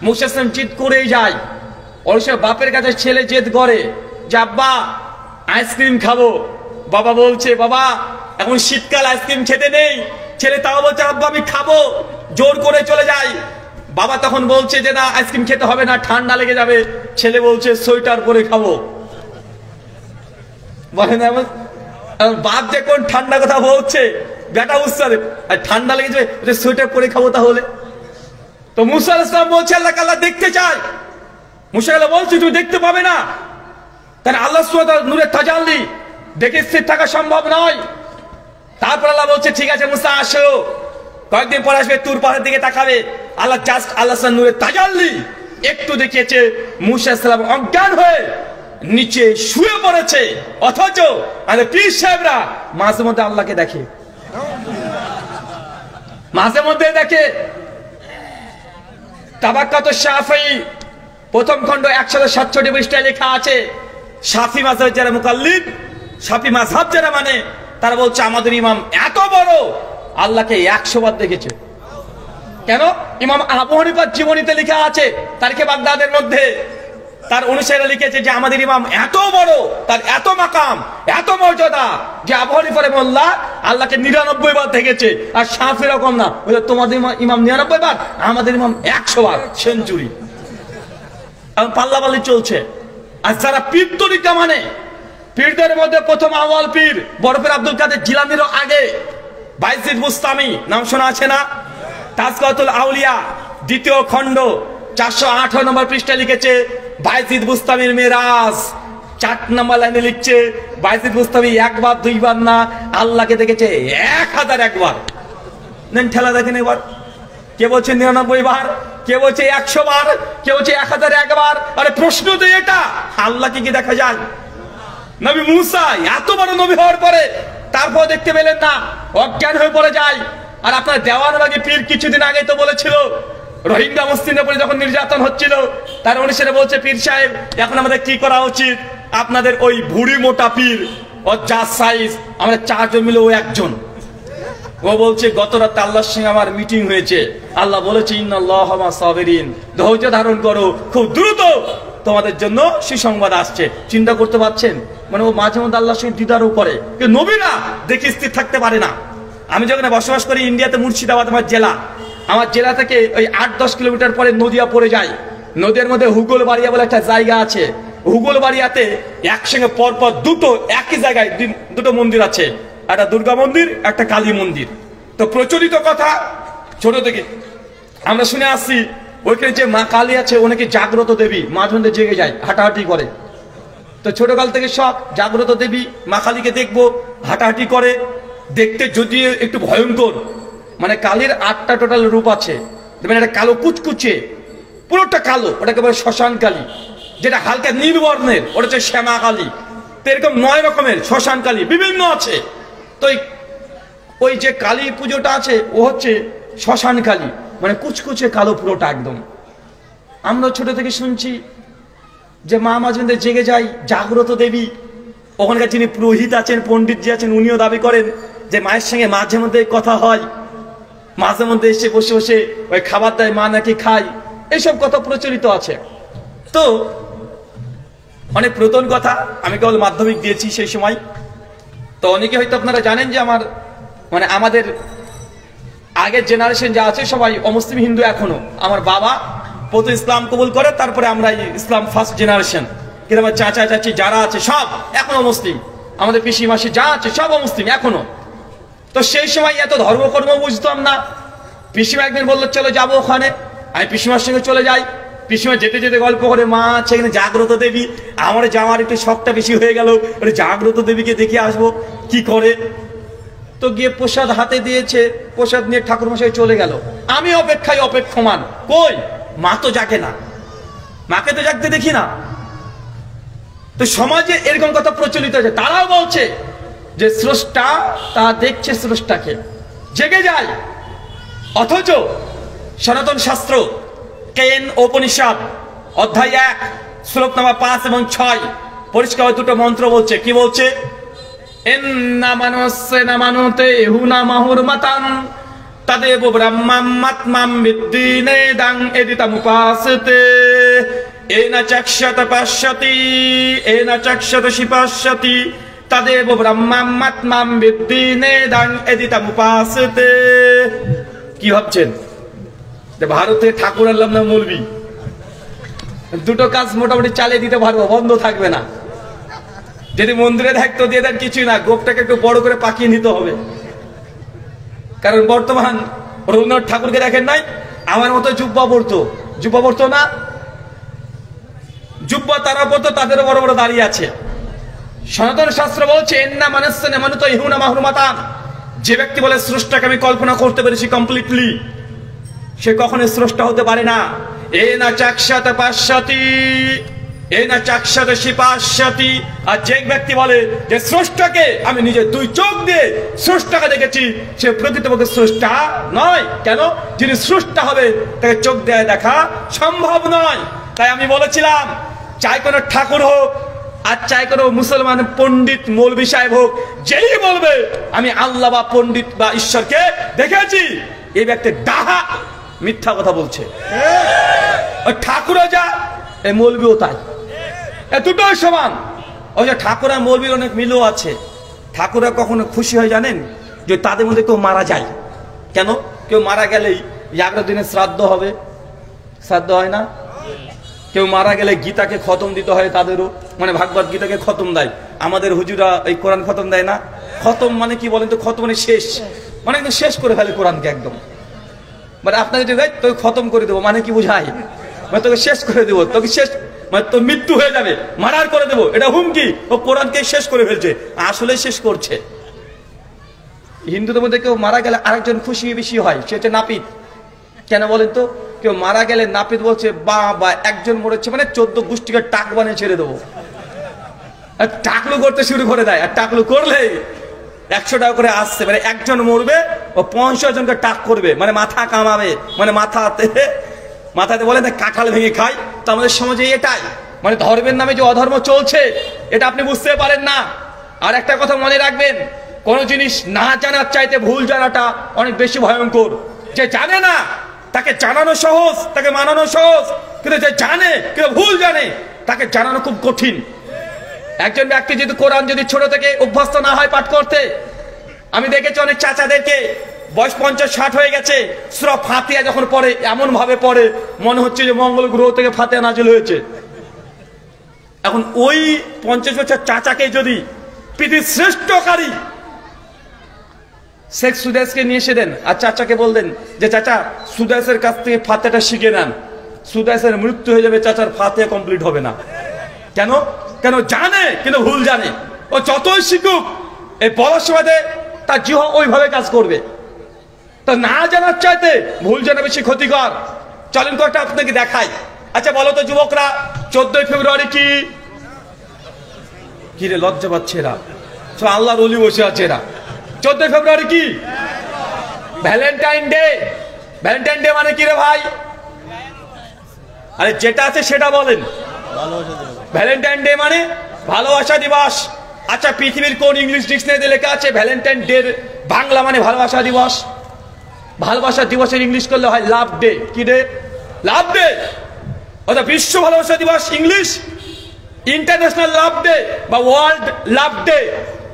মুসা আলাইহিস সালাম জিদ করেই যায়। অবশ্য বাপের কাছে ছেলে জেদ করে যে আব্বা আইসক্রিম খাবো, বাবা বলছে বাবা এখন শীতকাল আইসক্রিম খেতে নেই, ছেলে তাও বলছে আব্বা আমি খাবো, জোর করে চলে যায়। বাবা তখন বলছে যে না আইসক্রিম খেতে হবে না, ঠান্ডা লেগে যাবে, ছেলে বলছে সোয়েটার পরে খাবো। বলেন বাপ যে কোন ঠান্ডা কথা বলছে, বেটা বুঝতে আর ঠান্ডা লেগে যাবে, সোয়েটার পরে খাবো তাহলে। তো মুসা আলাইহিস সালাম বলছে আল্লাহকে আল্লাহ দেখতে চাই। মুসা আল্লাহ বলছে তুমি দেখতে পাবে না, কারণ আল্লাহ সুবহানাহু ওয়া তাআলা নূরের তাজাল্লি, দেখে স্থির থাকা সম্ভব নয়। তারপর আল্লাহ বলছে ঠিক আছে মুসা আসো, কয়েকদিন পর আসবে, তুর পাহাড়ের দিকে তাকাবে। আল্লাহ জাস্ট আল্লাহ নূরের তাজাল্লি একটু দেখিয়েছে, মুসা আলাইহিস সালাম অজ্ঞান হয়ে নিচে শুয়ে পড়েছে। অথচ আমাদের পীর সাহেবরা মাঝে মধ্যে আল্লাহকে দেখে, মাঝে মধ্যে দেখে। তাবাক্কাত শাফি প্রথম খণ্ড 167 পৃষ্ঠায় লেখা আছে, শাফি মাযহাব যারা মুকাল্লিদ, শাফি মাযহাব যারা মানে, তারা বলছে আমাদের ইমাম এত বড়, আল্লাহকে 100 বার দেখেছে। কেন? ইমাম আবু হানিফার জীবনীতে লেখা আছে, তারিখে বাগদাদের মধ্যে, তার অনুসারীরা লিখেছে যে আমাদের ইমাম এত বড়, তার এত মাকাম, এত মর্যাদা যে আবু হানিফা রাহিমাহুল্লাহ আল্লাহকে 99 বার দেখেছে, আর শাফিঈ রকম না, তোমাদের ইমাম 99 বার, আমাদের ইমাম 100 বার, সেঞ্চুরি। এখন পাল্লাপাল্লি চলছে। আর যারা পীর তরিকা মানে, পীরদের মধ্যে প্রথম আউয়াল পীর বড় পীর আব্দুল কাদের জিলানীরও আগে বাইজিদ বুস্তামি, নাম শোনা আছে না? তাজকিয়াতুল আউলিয়া দ্বিতীয় খণ্ড 408 নম্বর পৃষ্ঠায় লিখেছে বাইজিদ বুস্তামির মেরাজ। 4 নম্বর লাইনে লিখছে বাইজিদ বুস্তামি একবার দুইবার না, আল্লাহকে দেখেছে 1001 বার। নেন ঠেলা দেখেন এবার, কে বলছে 99 বার, কে বলছে 100 বার, কে বলছে 1001 বার। আরে প্রশ্ন তো এটা, আল্লাহকে কি দেখা যায়? নবী মুসা এত বড় নবী হওয়ার পরে তারপর দেখতে পেলেন না, অজ্ঞান হয়ে পড়ে যায়। আর আপনার দেওয়ানবাগী পীর কিছুদিন আগে তো বলেছিল, রোহিঙ্গা মুসলিমদের উপরে যখন নির্যাতন হচ্ছিল, তার অনুসারে বলছে পীর সাহেব এখন আমাদের কি করা উচিত? আপনাদের ওই ভুড়ি মোটা পীর, ওর যা সাইজ, আমরা 4 জন মিলে ও একজন। ও বলছে গত রাতে আল্লাহর সঙ্গে আমার মিটিং হয়েছে, আল্লাহ বলেছে ইন্নাল্লাহা মা সাবিরিন, ধৈর্য ধারণ করো, খুব দ্রুত তোমাদের জন্য সুসংবাদ আসছে। চিন্তা করতে পারছেন? মানে ও মাঝে মধ্যে আল্লাহর সঙ্গে দ্বিধারও করে, কিন্তু নবীরা দেখে স্থির থাকতে পারে না। আমি যখন বসবাস করি ইন্ডিয়াতে, মুর্শিদাবাদ আমার জেলা, আমার জেলা থেকে ওই 8-10 কিলোমিটার পরে নদিয়া পড়ে যায়। নদীর মধ্যে হুগলবাড়িয়া বলে একটা জায়গা আছে, হুগলবাড়িয়াতে একসঙ্গে পরপর দুটো একই জায়গায় দুটো মন্দির আছে, একটা দুর্গা মন্দির, একটা কালী মন্দির। তো প্রচলিত কথা ছোট থেকে আমরা শুনে আসছি, ওইখানে যে মা কালী আছে ওনাকে জাগ্রত দেবী, মাঝে মধ্যে জেগে যায়, হাঁটাহাঁটি করে। তো ছোটকাল থেকে শখ, জাগ্রত দেবী মা কালীকে দেখবো, হাঁটাহাঁটি করে। দেখতে যদিও একটু ভয়ঙ্কর, মানে কালীর 8টা টোটাল রূপ আছে। দেখবেন একটা কালো কুচকুচে, পুরোটা কালো, ওটাকে বলে শ্মশান কালী। যেটা হালকা নীল বর্ণের ওটা হচ্ছে শ্যামা কালী। তো এরকম 9 রকমের শ্মশান কালী বিভিন্ন আছে। তো ওই যে কালী পুজোটা আছে ও হচ্ছে শ্মশান কালী, মানে কুচকুচে কালো পুরোটা একদম। আমরা ছোট থেকে শুনছি যে মা মাঝে মধ্যে জেগে যায়, জাগ্রত দেবী। ওখানকার যিনি পুরোহিত আছেন, পণ্ডিত জি আছেন, উনিও দাবি করেন যে মায়ের সঙ্গে মাঝে মধ্যে কথা হয়, মাঝে মধ্যে এসে বসে বসে ওই খাবার দেয়, মা নাকি খায়, এইসব কথা প্রচলিত আছে। তো অনেক পুরাতন কথা, আমি কেবল মাধ্যমিক দিয়েছি সেই সময়। তো অনেকে হয়তো আপনারা জানেন যে আমার মানে আমাদের আগের জেনারেশন যা আছে সবাই অমুসলিম হিন্দু এখনো। আমার বাবা প্রথম ইসলাম কবুল করে, তারপরে আমরা ইসলাম ফার্স্ট জেনারেশন। কিন্তু আমার চাচা চাচি যারা আছে সব এখনো মুসলিম, আমাদের পিসি মাসি যা আছে সব মুসলিম এখনো। তো সেই সময় এত ধর্মকর্ম বুঝতাম না। পিসিমা একদিন বললো চলো যাবো ওখানে, আমি পিসিমার সঙ্গে চলে যাই। পিসিমা যেতে যেতে গল্প করে, মা আছে এখানে জাগ্রত দেবী। আমার যাওয়ার একটু শখটা বেশি হয়ে গেল, জাগ্রত দেবীকে দেখে আসবো কি করে। তো গিয়ে প্রসাদ হাতে দিয়েছে, প্রসাদ নিয়ে ঠাকুরমশাই চলে গেল। আমি অপেক্ষায় অপেক্ষমান, কই মা তো জাগে না, মাকে তো জাগতে দেখি না। তো সমাজে এরকম কথা প্রচলিত আছে। তারাও বলছে যে স্রষ্টা তা দেখছে স্রষ্টাকে, জেগে যায়। অথচ সনাতন শাস্ত্র কেন উপনিষদ অধ্যায় 1 শ্লোক নম্বর 5 এবং 6 পরিষ্কার দুটো মন্ত্র বলছে। কি বলছে? এন্না মানসে না মানুতে হুনা মাহুরমাতান তাদেব ব্রহ্মাত্মাম বিদ্দিনেদাং এদিতামুপাসতে এনা চক্ষত পশ্যতি এনা চক্ষত শিপশ্যতি তাদেব ব্রহ্মাত্মাম বিদ্দিনেদাং এদিতামুপাসতে। কি ভাবছেন? ভারতে ঠাকুর আল্লাহ না মৌলবি, দুটো কাজ মোটামুটি চালিয়ে দিতে পারবো, বন্ধ থাকবে না। যদি মন্দিরে দায়িত্ব দিয়ে দেন কিছুই না, গোপটাকে একটু বড় করে পাকিয়ে নিতে হবে। কারণ বর্তমান রবীন্দ্রনাথ ঠাকুরকে দেখেন নাই, আমার মতো জুব্বা পড়তো না, জুব্বা তারা পড়তো, তাদেরও বড় বড় দাঁড়িয়ে আছে। সনাতন শাস্ত্র বলছে এন্না মানুষে না মানুষ ইহুনা মাহুরমাতান, যে ব্যক্তি বলে স্রষ্টাকে আমি কল্পনা করতে পেরেছি কমপ্লিটলি, সে কখনো স্রষ্টা হতে পারে না। এনা চাক্ষাত পাশ্যতি এনা চাক্ষাত শিপাশ্যতি। আর যে ব্যক্তি বলে যে স্রষ্টাকে আমি নিজের 2 চোখ দিয়ে স্রষ্টাকে দেখেছি, সে প্রকৃতপক্ষে স্রষ্টা নয়। কেন? যিনি স্রষ্টা হবে তাকে চোখ দিয়ে দেখা সম্ভব নয়। তাই আমি বলেছিলাম, চাই কোনো ঠাকুর হোক আর চাই কোনো মুসলমান পণ্ডিত মৌলবি সাহেব হোক, যেই বলবে আমি আল্লাহ বা পণ্ডিত বা ঈশ্বরকে দেখেছি, এই ব্যক্তি ডাহা মিথ্যা কথা বলছে। ওই ঠাকুরও যা, এই মৌলবিও তাই। এ দুটোই সমান। ওই যে ঠাকুর আর মৌলবীর অনেক মিলও আছে। ঠাকুররা কখনো খুশি হয় জানেন যে তাদের মধ্যে কেউ মারা যায়। কেন? কেউ মারা গেলেই 11 দিনে শ্রাদ্ধ হবে, শ্রাদ্ধ হয় না? কেউ মারা গেলে গীতাকে খতম দিতে হয় তাদেরও, মানে ভাগবত গীতাকে খতম দেয়। আমাদের হুজুরা এই কোরআন খতম দেয় না। খতম মানে কি বলেন তো? খতম মানে শেষ, মানে একদম শেষ করে ফেলে কোরআনকে একদম। মানে আপনাকে যদি তোকে খতম করে দেবো মানে কি বুঝায়? মানে তোকে শেষ করে দেবো, তোকে শেষ মানে তোর মৃত্যু হয়ে যাবে, মারার করে দেবো, এটা হুমকি। ও কোরআনকে শেষ করে ফেলছে, আসলে শেষ করছে। হিন্দুদের মধ্যে কেউ মারা গেলে আরেকজন খুশি বেশি হয়, সে হচ্ছে নাপিত। কেন বলেন তো? কেউ মারা গেলে নাপিত বলছে বা একজন মরেছে মানে 14 গোষ্ঠীকে টাক বানিয়ে ছেড়ে দেবো। আর টাকলু করতে শুরু করে দেয়, আর টাকলু করলে 100 টাকা করে আসছে, মানে একজন মরবে ও 50 জনকে টাক করবে, মানে মাথা কামাবে, মানে মাথাতে বলে না কাঁঠাল ভেঙে খায়। তো আমাদের সমাজে এটাই, মানে ধর্মের নামে যে অধর্ম চলছে এটা আপনি বুঝতে পারেন না। আর একটা কথা মনে রাখবেন, কোন জিনিস না জানার চাইতে ভুল জানাটা অনেক বেশি ভয়ঙ্কর। যে জানে না তাকে জানানো সহজ, তাকে মানানো সহজ, কিন্তু যে জানে কিন্তু ভুল জানে তাকে জানানো খুব কঠিন। একজন ব্যক্তি যদি কোরআন যদি ছোট থেকে অভ্যস্ত না হয় পাঠ করতে, আমি দেখেছি অনেক চাচাদেরকে বয়স 50-60 হয়ে গেছে, সূরা ফাতিহা যখন পড়ে এমন ভাবে পড়ে মনে হচ্ছে যে মঙ্গল গ্রহ থেকে ফাতিহা নাজিল হয়েছে। এখন ওই 50 বছর চাচাকে যদি পৃথিবীর শ্রেষ্ঠকারী শেখ সুদেশকে নিয়ে এসে দেন আর চাচাকে বললেন যে চাচা সুদেশের কাছ থেকে ফাতিহাটা শিখে নেন, সুদেশের মৃত্যু হয়ে যাবে, চাচার ফাতিহা কমপ্লিট হবে না। কেন? কেন জানে কিন্তু ভুল জানে। ও যতই শিখুক এই বড় সমাজে তার জিহ ওইভাবে কাজ করবে। তো না জানার চাইতে ভুল জানা বেশি ক্ষতিকর। চলেন কয়েকটা আপনাকে দেখাই। আচ্ছা বলো তো যুবকরা, 14 ফেব্রুয়ারি কি রে লজ্জা পাচ্ছে এরা? আল্লাহর ওলি বসে আছে এরা। 14 ফেব্রুয়ারি কি? Valentine day. ভ্যালেন্টাইন ডে মানে কি রে ভাই? আরে যেটা আছে সেটা বলেন। ভ্যালেন্টাইন ডে মানে ভালোবাসা দিবস। আচ্ছা পৃথিবীর কোন ইংলিশ ডিকশনারিতে লেখা আছে ভ্যালেন্টাইন ডে বাংলা মানে ভালোবাসা দিবস? ভালোবাসা দিবসের ইংলিশ করলে হয় লাভ ডে। কি ডে? লাভ ডে। অর্থাৎ বিশ্ব ভালোবাসা দিবস ইংলিশ ইন্টারন্যাশনাল লাভ ডে বা ওয়ার্ল্ড লাভ ডে,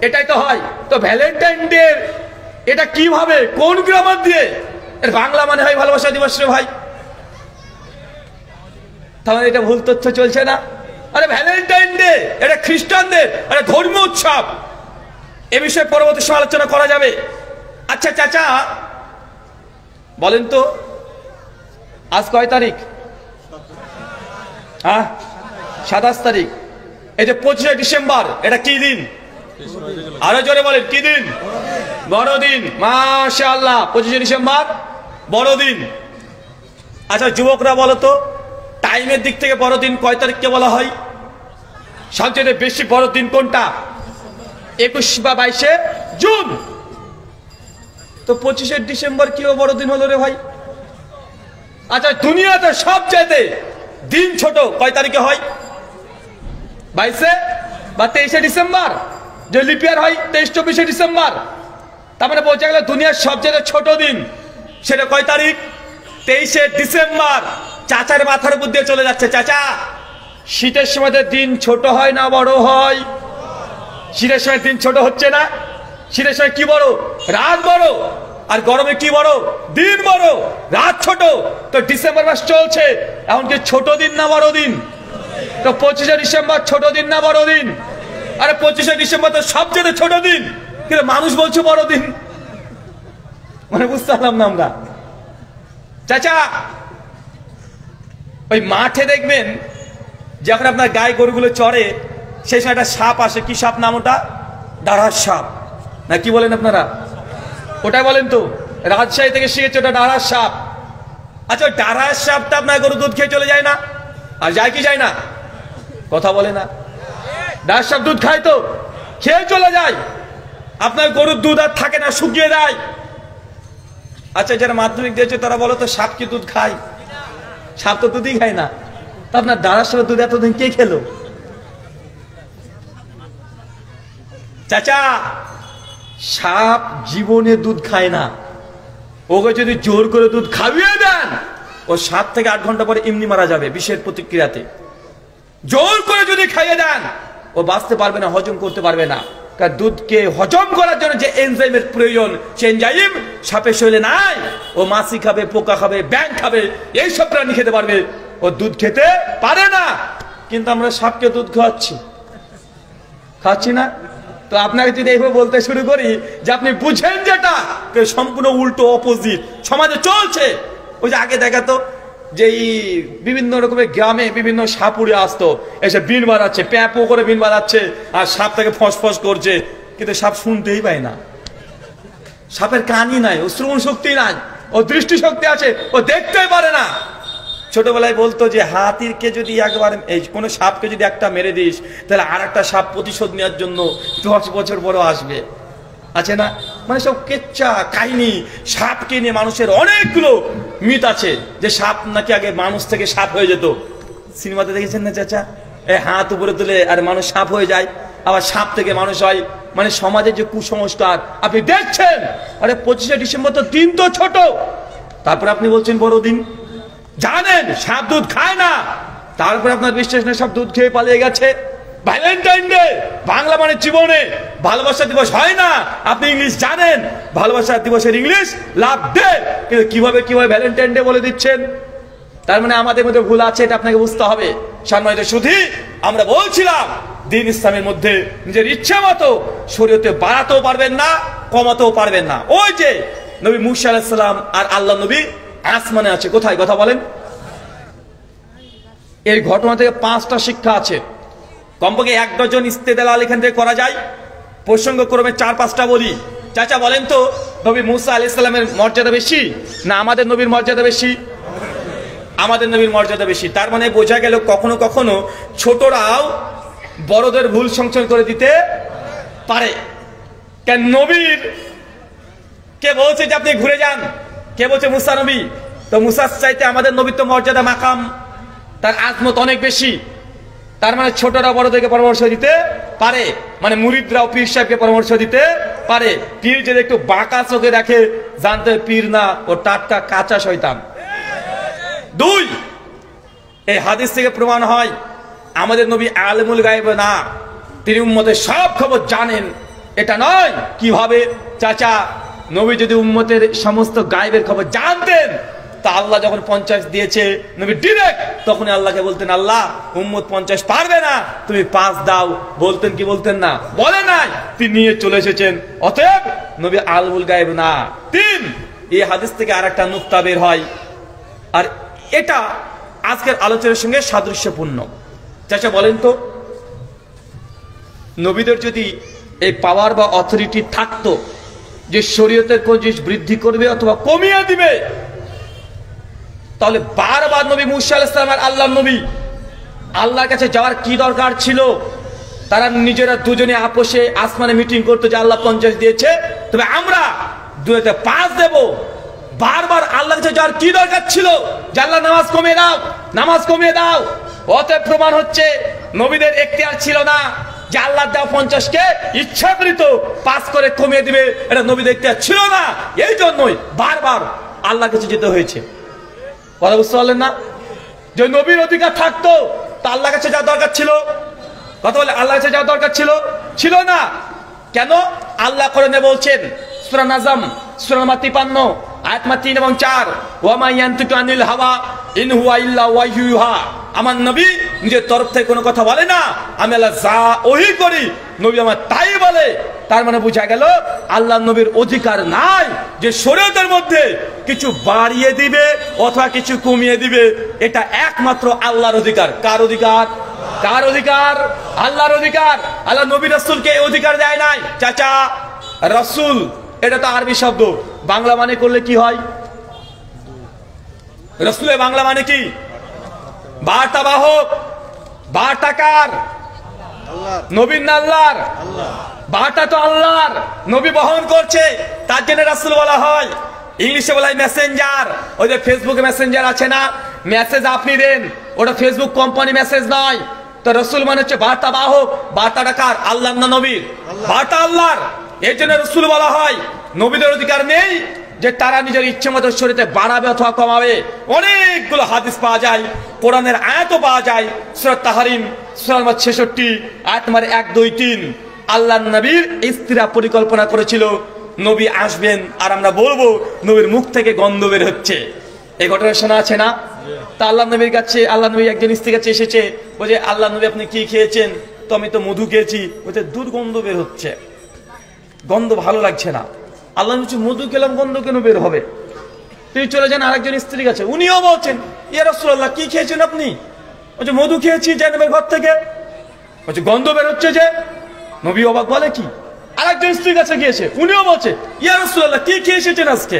এটাই তো হয়। তো ভ্যালেন্টাইন ডে এটা কিভাবে, কোন গ্রামার দিয়ে? এর বাংলা মানে হয় ভালোবাসা দিবস রে ভাই। তাহলে এটা ভুল তথ্য চলছে না? আরে ভ্যালেন্টাইন ডে এটা খ্রিস্টানদের একটা ধর্মীয় উৎসব। এ বিষয়ে পরবর্তী সময় আলোচনা করা যাবে। আচ্ছা চাচা বলেন তো আজ কয় তারিখ? 27 তারিখ। এই যে 25 ডিসেম্বর এটা কি দিন? আরো জোরে বলেন কি দিন? বড়দিন। মাশাআল্লাহ 25 ডিসেম্বর বড়দিন। আচ্ছা যুবকরা বলো তো টাইমের দিক থেকে বড়দিন কয় তারিখকে বলা হয়? সবচেয়ে বেশি বড়দিন কোনটা? 21 বা 22 জুন। তো 25 ডিসেম্বর কিও বড়দিন হলো রে ভাই? আচ্ছা দুনিয়াতে সবচেয়ে দিন ছোট কয় তারিখে হয়? 22 বা 23 ডিসেম্বর। যে লিপিয়ার হয় 23-24 ডিসেম্বর। তার মানে বোঝা গেল দুনিয়ার সবচেয়ে ছোট দিন সেটা কয় তারিখ? 23 ডিসেম্বর। চাচার মাথার উপর দিয়ে চলে যাচ্ছে। চাচা শীতের সময় দিন ছোট হয় না বড় হয়? শীতের সময় দিন ছোট হচ্ছে না? শীতের সময় কি বড়? রাত বড়। আর গরমে কি বড়? দিন বড়, রাত ছোট। তো ডিসেম্বর মাস চলছে, এখন কি ছোট দিন না বড় দিন? তো 25 ডিসেম্বর ছোট দিন না বড় দিন? আরে 25 ডিসেম্বর তো সবচেয়ে ছোট দিন, কিন্তু মানুষ বলছে বড় দিন। মানে বুঝতে পারলাম না আমরা। চাচা ওই মাঠে দেখবেন যখন আপনার গায়ে গরুগুলো চড়ে সেই সময় একটা সাপ আসে। কি সাপ নাম ওটা? ডাড়ার সাপ না কি বলেন আপনারা? ওটাই বলেন তো। রাজশাহী থেকে শিখেছে ওটা ডাড়ার সাপ। আচ্ছা ওই ডাড়ার সাপটা আপনার গরু দুধ খেয়ে চলে যায় না? আর যায় কি যায় না? কথা বলে না। ডাড়ার সাপ দুধ খায় তো, খেয়ে চলে যায়। আপনার গরুর দুধ আর থাকে না, শুকিয়ে যায়। আচ্ছা যারা মাধ্যমিক দিয়েছে তারা বলো তো সাপ কি দুধ খায়? সাপ তো দুধই খায় না। তা আপনার ডাড়ার সাপের দুধ এতদিন কে খেলো? চাচা সাপ জীবনে দুধ খায় না। ওকে যদি জোর করে দুধ খাইয়ে দেন ও 7 থেকে 8 ঘন্টা পরে এমনি মারা যাবে বিষের প্রতিক্রিয়াতে। জোর করে যদি খাইয়ে দেন ও বাঁচতে পারবে না, হজম করতে পারবে না। কারণ দুধকে হজম করার জন্য যে এনজাইমের প্রয়োজন, সে এনজাইম সাপের শরীরে নাই। ও মাছি খাবে, পোকা খাবে, ব্যাঙ খাবে, এইসব প্রাণী খেতে পারবে, ও দুধ খেতে পারে না। কিন্তু আমরা সাপকে দুধ খাচ্ছি না। তো আপনাকে যদি এইভাবে বলতে শুরু করি যে আপনি বুঝেন যেটা সম্পূর্ণ উল্টো অপোজিট সমাজে চলছে। ওই যে আগে দেখাতো যে বিভিন্ন রকমের গ্রামে বিভিন্ন সাপ উড়ে আসতো, এসে বিন বাড়াচ্ছে, প্যাপো করে বিন বাড়াচ্ছে, আর সাপ তাকে ফসফস করছে, কিন্তু সাপ শুনতেই পায় না। সাপের কানই নাই, ও শ্রবণ শক্তি নাই, ও দৃষ্টি শক্তি আছে, ও দেখতেই পারে না। ছোটবেলায় বলতো যে হাতিরকে যদি একবার এই কোনো সাপকে যদি একটা মেরে দিস, তাহলে আর একটা সাপ প্রতিশোধ নেওয়ার জন্য 10 বছর বড় আসবে, আছে না? মানে সব কেচ্চা কাহিনী। সাপকে নিয়ে মানুষের অনেকগুলো মিথ আছে, যে সাপ নাকি আগে মানুষ থেকে সাপ হয়ে যেত। সিনেমাতে দেখেছেন না চাচা, হাত উপরে তুলে আর মানুষ সাপ হয়ে যায়, আবার সাপ থেকে মানুষ হয়। মানে সমাজের যে কুসংস্কার আপনি দেখছেন। আরে 25শে ডিসেম্বর তো দিন তো ছোট, তারপরে আপনি বলছেন বড়দিন। জানেন সাপ দুধ খায় না, তারপরে আপনার বিশ্বাস নেই, সব দুধ খেয়ে পালিয়ে গেছে। ভ্যালেন্টাইন ডে বাংলা মানে জীবনে ভালোবাসা দিবস হয় না। আপনি ইংলিশ জানেন, ভালোবাসা দিবসের ইংলিশ লাভ ডে, কিন্তু কিভাবে ভ্যালেন্টাইন ডে বলে দিচ্ছেন? তার মানে আমাদের মধ্যে ভুল আছে, এটা আপনাকে বুঝতে হবে। সম্মানিত সুধী, আমরা বলছিলাম দ্বীন ইসলামের মধ্যে নিজের ইচ্ছা মতো শরীয়তে বাড়াতেও পারবেন না, কমাতেও পারবেন না। ওই যে নবী মুসা আলাইহিস সালাম আর আল্লাহ নবী আসমানে আছে, কোথায় কথা বলেন? এই ঘটনা থেকে 5টা শিক্ষা আছে। কমপক্ষে 1 ডজন ইস্তেদলাল এখান থেকে করা যায়। প্রসঙ্গক্রমে 4-5টা বলি। চাচা বলেন তো, নবী মুসা আলাইহিস সালামের মর্যাদা বেশি না আমাদের নবীর মর্যাদা বেশি? আমাদের নবীর মর্যাদা বেশি। তার মানে বোঝা গেল কখনো কখনো ছোটরাও বড়দের ভুল সংশোধন করে দিতে পারে। কেন নবীর কে বলছে যে আপনি ঘুরে যান? কে বলছে? মুসা নবী। তো মুসার চাইতে আমাদের নবীর তো মর্যাদা মাকাম, তার আজমত অনেক বেশি। তার মানে ছোটরা বড়দেরকে পরামর্শ দিতে পারে, মানে মুরিদরাও পীর সাহেবকে পরামর্শ দিতে পারে। পীর যদি একটু বাঁকা চোখে রাখে, জানতে পীর না, ও টাটকা কাঁচা শয়তান। 2, এই হাদিস থেকে প্রমাণ হয় আমাদের নবী আলেমুল গায়েব না, তিনি উম্মতের সব খবর জানেন। এটা নয় কিভাবে চাচা, নবী যদি উম্মতের সমস্ত গায়েবের খবর জানতেন, তা আল্লাহ যখন 50 দিয়েছে নবী ডিরেক্ট তখনই আল্লাহকে বলতেন, আল্লাহ উম্মত 50 পারবে না, তুমি 5 দাও। বলতেন কি বলতেন না? বলে নাই, তিনি নিয়ে চলে এসেছেন। অতএব নবী আলেমুল গায়েব না। 3, এই হাদিস থেকে আরেকটা নুকতা বের হয়, আর এটা আজকের আলোচনার সঙ্গে সাদৃশ্যপূর্ণ। চাচা বলেন তো, নবীদের যদি এই পাওয়ার বা অথরিটি থাকতো যে শরীয়তের কোন জিনিস বৃদ্ধি করবে অথবা কমিয়ে দিবে, তাহলে বারবার নবী মুসা আলাইহিস সালাম আর আল্লাহ নবী আল্লাহর কাছে যাওয়ার কি দরকার ছিল? তারা নিজেরা দুজনে আপোষে আসমানে মিটিং করতো যে আল্লাহ 50 দিয়েছে, তবে আমরা 2-তে 5 দেব। বারবার আল্লাহর কাছে যাওয়ার কি দরকার ছিল যে আল্লাহ নামাজ কমিয়ে দাও, নামাজ কমিয়ে দাও? অতএব প্রমাণ হচ্ছে নবীদের এখতিয়ার ছিল না যে আল্লাহ দাও 50কে ইচ্ছাকৃত 5 করে কমিয়ে দিবে, এটা নবীদের এখতিয়ার ছিল না। এই জন্যই বারবার আল্লাহর কাছে যেতে হয়েছে। কথা বুঝতে পারলেন না? যে নবীর অধিকার থাকতো তা আল্লাহর কাছে যাওয়ার দরকার ছিল? কথা বলে আল্লাহর কাছে যাওয়ার দরকার ছিল না। কেন? আল্লাহ কোরআনে বলছেন, সূরা নাজম সূরা নম্বর 53 আয়াত 3 এবং 4, ওয়া মা ইয়ানতিকু আনিল হাওয়া ইন হুয়া ইল্লা ওয়াহয়ু ইউহা। আমার নবী নিজের তরফ থেকে কোনো কথা বলে না, আমি আল্লাহ যা ওহী করি নবী আমার তাই বলে। তার মানে বোঝা গেল আল্লাহ নবীর অধিকার নাই যে শরীয়তের মধ্যে কিছু বাড়িয়ে দিবে অথবা কিছু কমিয়ে দিবে। এটা একমাত্র আল্লাহর অধিকার। কার অধিকার? কার অধিকার? আল্লাহর অধিকার। আল্লাহ নবী রাসূলকে এই অধিকার দেয় নাই। চাচা, রাসূল এটা তো আরবি শব্দ, বাংলা মানে করলে কি হয়? রাসূলের বাংলা মানে কি? বার্তাবাহক। বার্তা কার? নবীর না আল্লাহর? বার্তা তো আল্লাহর, নবী বহন করছে, তার জন্য রাসূল বলা হয়। ইংলিশে বলা হয় মেসেঞ্জার। ওই যে ফেসবুকে মেসেঞ্জার আছে না, মেসেজ আপনি দেন, ওটা ফেসবুক কোম্পানি মেসেজ নয়। তো রাসূল মানে হচ্ছে বার্তাবাহক। বার্তাটা কার? আল্লাহর না নবীর? বার্তা আল্লাহর। এই জন্য রাসূল বলা হয়। নবীদের অধিকার নেই যে তারা নিজের ইচ্ছে মতো শরীরে বাড়াবে অথবা কমাবে। অনেকগুলো হাদিস পাওয়া যায়, কোরআনের আয়াতও পাওয়া যায়। সূরা তাহরিম সূরা নম্বর 66 আয়াত নম্বর 1, 2, 3 আল্লাহর নবীর স্ত্রীরা পরিকল্পনা করেছিল নবী আসবেন আর আমরা বলবো নবীর মুখ থেকে গন্ধ বের হচ্ছে। এই ঘটনা শোনা আছে না? তা আল্লাহ নবীর কাছে আল্লাহ নবী একজন স্ত্রীর কাছে এসেছে, বলছে আল্লাহ নবী আপনি কি খেয়েছেন? তো আমি তো মধু খেয়েছি। বলছে দুর্গন্ধ বের হচ্ছে, গন্ধ ভালো লাগছে না। আল্লাহ নবী মধু খেলাম, গন্ধ কেন বের হবে? তিনি চলে যান আরেকজন স্ত্রীর কাছে, উনিও বলছেন ইয়া রাসূলুল্লাহ কি খেয়েছেন আপনি? বলছে মধু খেয়েছি জানেবের ঘর থেকে। বলছে গন্ধ বের হচ্ছে যে। নবী অবাক, বলে কি? আরেকজন স্ত্রীর কাছে গিয়েছে, উনিও বলছে ইয়া রাসূলুল্লাহ কি খেয়ে এসেছেন আজকে?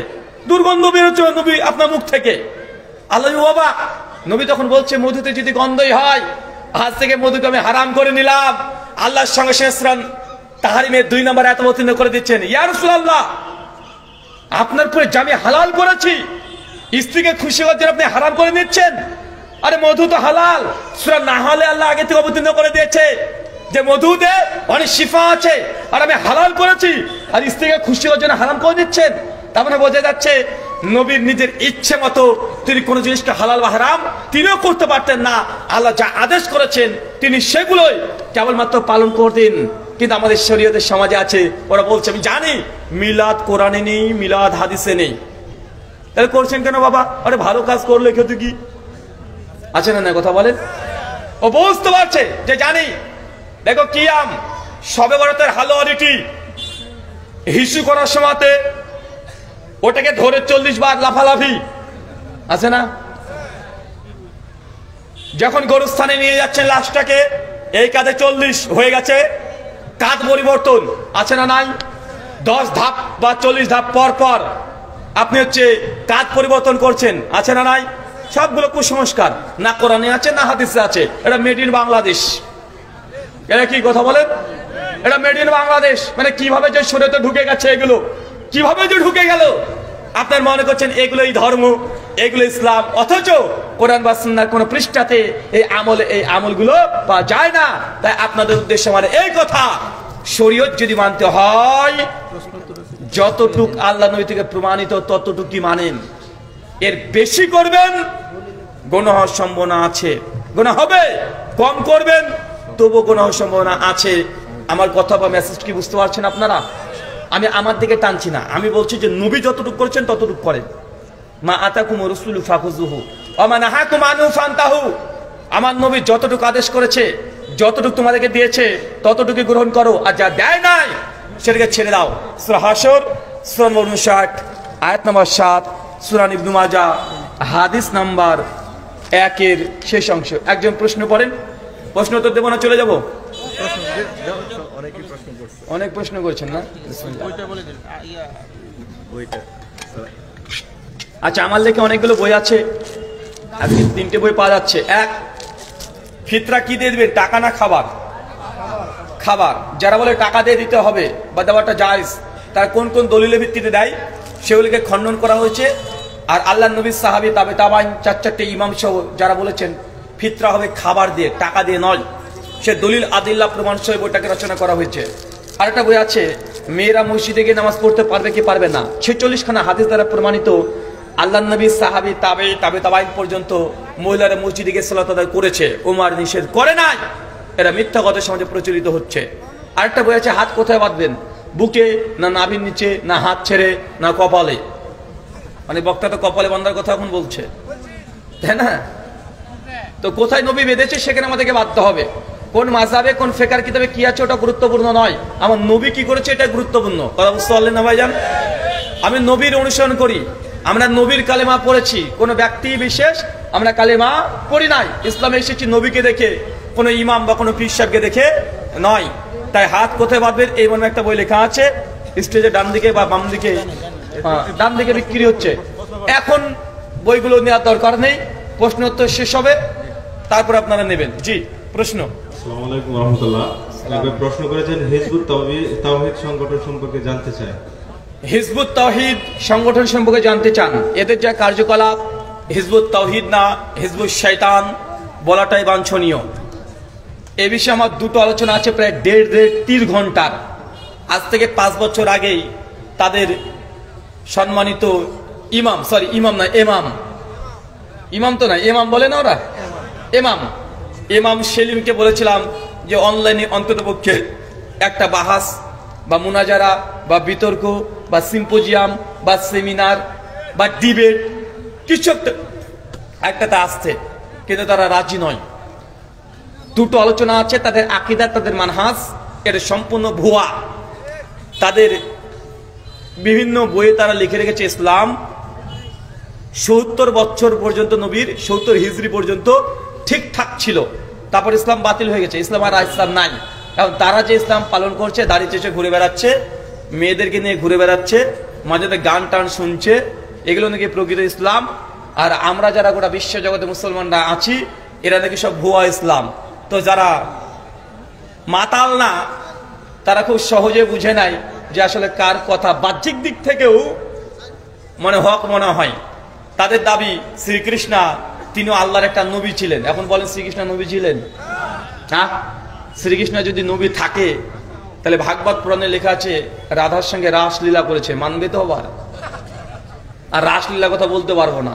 দুর্গন্ধ বের হচ্ছে নবী আপনার মুখ থেকে। আল্লাহ অবাক। নবী তখন বলছে মধুতে যদি গন্ধই হয়, আজ থেকে মধুকে আমি হারাম করে নিলাম। আল্লাহর সঙ্গে সূরা তাহরিমের 2 নম্বর আয়াত অবতীর্ণ করে দিচ্ছেন, ইয়া রাসূলুল্লাহ আপনার পরে আমি হালাল করেছি, স্ত্রীকে খুশি করার জন্য আপনি হারাম করে নিচ্ছেন। আরে মধু তো হালাল, সূরা নাহলে আল্লাহ আগে থেকে অবতীর্ণ করে দিয়েছে যে মধুতে অনেক শিফা আছে, আর আমি হালাল করেছি, আর স্ত্রীকে খুশি করার জন্য হারাম করে দিচ্ছেন। তার মানে বোঝা যাচ্ছে নবীর নিজের ইচ্ছে মতো তিনি কোন জিনিসকে হালাল বা হারাম তিনিও করতে পারতেন না। আল্লাহ যা আদেশ করেছেন তিনি সেগুলোই কেবলমাত্র পালন করতেন। কিন্তু আমাদের শরীয়তের সমাজে আছে, ওরা বলছে আমি জানি মিলাদ কোরআনে নেই, মিলাদ হাদিসে নেই, তাহলে করছেন কেন বাবা? আরে ভালো কাজ করলে ক্ষতি কি আছে না? কথা বলেন। ও বুঝতে পারছে যে জানি। দেখো কিয়াম শবে বরাতের হালুয়ারিটি হিসু করার সময়তে ওটাকে ধরে 40 বার লাফালাফি আছে না? যখন গরুস্থানে নিয়ে যাচ্ছেন লাশটাকে, এই কাঁধে 40 হয়ে গেছে, কাঁধ পরিবর্তন আছে না নাই? 10 ধাপ বা 40 ধাপ পর পর আপনি কাঁধ পরিবর্তন করছেন, আছে না নাই? সবগুলো কুসংস্কার, না কোরআনে আছে না হাদিসে আছে। এটা মেড ইন বাংলাদেশ। এটা কি কথা বলেন? এটা মেড ইন বাংলাদেশ। মানে কিভাবে যে শরীয়তে ঢুকে গেছে, এগুলো কিভাবে যে ঢুকে গেল? আপনার মনে করছেন এগুলোই ধর্ম, এগুলো ইসলাম, অথচ কোরআন বা সুন্নাহর কোন পৃষ্ঠাতে এই আমলগুলো পাওয়া যায় না। তাই আপনাদের উদ্দেশ্যে মানে এই কথা, শরীয়ত যদি মানতে হয় যতটুক আল্লাহ নবী থেকে প্রমাণিত ততটুকুই মানেন। এর বেশি করবেন গুনাহ হওয়ার সম্ভাবনা আছে, গুনাহ হবে। কম করবেন তবু গুনাহ হওয়ার সম্ভাবনা আছে। আমার কথা বা মেসেজ কি বুঝতে পারছেন আপনারা? আমি আমার দিকে টানছি না, আমি বলছি যে নবী যতটুকু করেছেন ততটুকু করেন। মা আতাকুম রাসূলু ফাখুযুহু ওয়া মা নাহাকুম আনহু ফান্তাহু। আমার নবী যতটুকু আদেশ করেছে, যতটুকু তোমাদেরকে দিয়েছে ততটুকু গ্রহণ করো, আর যা দেয় নাই সেটাকে ছেড়ে দাও। সূরা হাশর সূরা নম্বর 59 আয়াত নম্বর 7, সূরা ইবনে মাজাহ হাদিস নাম্বার 1 এর শেষ অংশ। একজন প্রশ্ন করেন, প্রশ্ন উত্তর দেব না চলে যাব? অনেক প্রশ্ন করছেন না? আচ্ছা, আমার লেখা অনেকগুলো বই আছে, আজকে 3টে বই পাওয়া যাচ্ছে। 1, ফিতরা কি দিয়ে দিবেন, টাকা না খাবার? খাবার। যারা বলে টাকা দিয়ে দিতে হবে বা দেওয়াটা জায়েজ, তারা কোন কোন দলিলের ভিত্তিতে দেয় সেগুলিকে খণ্ডন করা হয়েছে। আর আল্লাহ নবী সাহাবী তাবে তাবাইন 4 ইমাম সহ যারা বলেছেন ফিতরা হবে খাবার দিয়ে, টাকা দিয়ে নয়, সে দলিল আদিল্লাহ প্রমাণ সহ বইটাকে রচনা করা হয়েছে। আরেকটা বই আছে, মেয়েরা মসজিদে গিয়ে নামাজ পড়তে পারবে কি পারবে না, 46খানা হাদিস দ্বারা প্রমাণিত আল্লাহ নবী সাহাবী তাবে তাবাইন পর্যন্ত মহিলারা মসজিদে গিয়ে সালাত আদায় করেছে, ওমর নিষেধ করে নাই। এরা মিথ্যা কথা সমাজে প্রচলিত হচ্ছে। আরেকটা বই আছে, হাত কোথায় বাঁধবেন, বুকে না নাভির নিচে না হাত ছেড়ে না কপালে। মানে বক্তা তো কপালে বাঁধার কথা এখন বলছে, তাই না? তো কোথায় নবী বেঁধেছে সেখানে আমাদেরকে বাঁধতে হবে। কোন মাযহাবে কোন ফিকর কিতাবে কি আছে ওটা গুরুত্বপূর্ণ নয়, আমার নবী কি করেছে এটা গুরুত্বপূর্ণ। কথা বুঝতে পারলেন না ভাইজান? আমি নবীর অনুসরণ করি, আমরা নবীর কালেমা পড়েছি, কোন ব্যক্তি বিশেষ আমরা কালেমা পড়ি নাই। ইসলামে এসেছি নবীকে দেখে, কোন ইমাম বা কোন পীর সাহেবকে দেখে নয়। তাই হাত কোথায় বাঁধবেন এই মনে একটা বই লেখা আছে, স্টেজের ডান দিকে বা বাম দিকে, ডান দিকে বিক্রি হচ্ছে। এখন বইগুলো নেওয়ার দরকার নেই, প্রশ্ন উত্তর শেষ হবে, তারপর আপনারা নেবেন। জি, প্রশ্ন। আসসালামু আলাইকুম ওয়া রাহমাতুল্লাহ। প্রশ্ন করেছেন হিজবুত তাওহীদ সংগঠন সম্পর্কে জানতে চাই। হিজবুত তাওহীদ সংগঠন সম্পর্কে জানতে চান? এদের যা কার্যকলাপ, হিজবুত তাওহীদ না হিজবুত শয়তান বলাটাই বাঞ্ছনীয়। এ বিষয়ে আমার দুটো আলোচনা আছে, প্রায় 1.5-3 ঘন্টার। আজ থেকে 5 বছর আগেই তাদের সম্মানিত ইমাম, সরি ইমাম না এমাম, ইমাম তো না এমাম বলে না ওরা, এমাম সেলিমকে বলেছিলাম যে অনলাইনে অন্ততপক্ষে একটা বাহাস বা মুনাজারা বা বিতর্ক বা সিম্পোজিয়াম বা সেমিনার বা ডিবেট কিছু একটাতে আসছে, কিন্তু তারা রাজি নয়। দুটো আলোচনা আছে, তাদের আকীদা, তাদের মানহাজ এটা সম্পূর্ণ ভুয়া। তাদের বিভিন্ন বইয়ে তারা লিখে রেখেছে ইসলাম 70 বছর পর্যন্ত, নবীর 70 হিজরি পর্যন্ত ঠিকঠাক ছিল, তারপর ইসলাম বাতিল হয়ে গেছে, ইসলাম আর ইসলাম নাই। কারণ তারা যে ইসলাম পালন করছে, দাড়ি চেঁচে ঘুরে বেড়াচ্ছে, মেয়েদেরকে নিয়ে ঘুরে বেড়াচ্ছে, মাঝে গান টান শুনছে, এগুলো নাকি প্রকৃত ইসলাম। আর আমরা যারা গোটা বিশ্ব জগতে মুসলমানরা আছি, এরা নাকি সব ভুয়া ইসলাম। তো যারা মাতাল না, তারা খুব সহজে বুঝে নাই যে আসলে কার কথা বাহ্যিক দিক থেকেও মানে হক মনে হয়। তাদের দাবি শ্রীকৃষ্ণ তিনিও আল্লাহর একটা নবী ছিলেন। এখন বলেন শ্রীকৃষ্ণ নবী ছিলেন? হ্যাঁ, শ্রীকৃষ্ণ যদি নবী থাকে তাহলে ভাগবত পুরাণে লেখা আছে রাধার সঙ্গে রাসলীলা করেছে, মানবে তো আবার? আর রাসলীলা কথা বলতে পারবো না,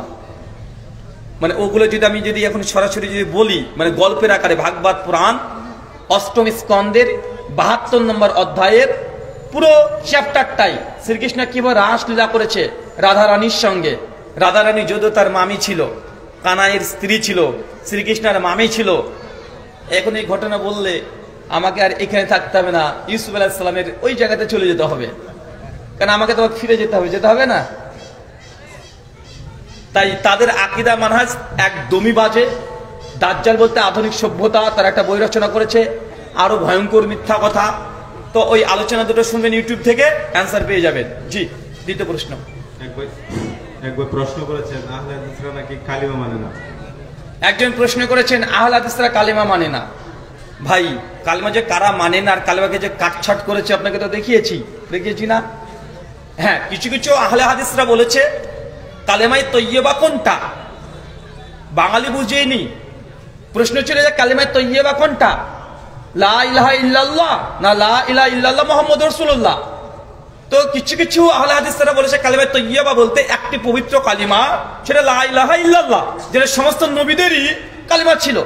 মানে ওগুলো যদি আমি এখন সরাসরি যদি বলি, মানে গল্পের আকারে ভাগবত পুরাণ 8ম স্কন্ধের 72 নম্বর অধ্যায়ের পুরো চ্যাপ্টারটাই শ্রীকৃষ্ণ কিভাবে রাসলীলা করেছে রাধা রানীর সঙ্গে। রাধা রানী যদিও তার মামি ছিল, কানাইয়ের স্ত্রী ছিল, শ্রীকৃষ্ণের মামি ছিল। এখন এই ঘটনা বললে আমাকে আর এখানে থাকতে হবে না, ইউসুফ আলাইহিস সালামের ওই জায়গাতে চলে যেতে হবে, কারণ আমাকে তো ফিরে যেতে হবে না? তাই তাদের আকীদা মানহাজ একদমই বাজে। দাজ্জাল বলতে আধুনিক সভ্যতা, তার একটা বই রচনা করেছে, আরো ভয়ঙ্কর মিথ্যা কথা। তো ওই আলোচনা দুটো শুনবেন ইউটিউব থেকে, অ্যান্সার পেয়ে যাবেন। জি, দ্বিতীয় প্রশ্ন। একবার প্রশ্ন করেছেন আহলে হাদিসরা নাকি কালিমা মানে না। একজন প্রশ্ন করেছেন আহলে হাদিসরা কালিমা মানে না। ভাই, কালিমা যে কারা মানে না আর কালিমাকে যে কাটছাট করেছে আপনাকে তো দেখিয়েছি না? হ্যাঁ, কিছু কিছু আহলে হাদিসরা বলেছে কালেমায়ে তৈয়বা কোনটা, বাঙালি বুঝেইনি। প্রশ্ন ছিল যে কালেমায়ে তৈয়বা কোনটা, লা ইলাহা ইল্লাল্লাহ না লা ইলাহা ইল্লাল্লাহ মুহাম্মাদুর রাসূলুল্লাহ। তো কিছু কিছু আহলে হাদিসরা বলেছে কালেমায়ে তৈয়বা বলতে একটি পবিত্র কালিমা, সেটা লা ইলাহা ইল্লাল্লাহ, যেটা সমস্ত নবীদেরই কালিমা ছিল।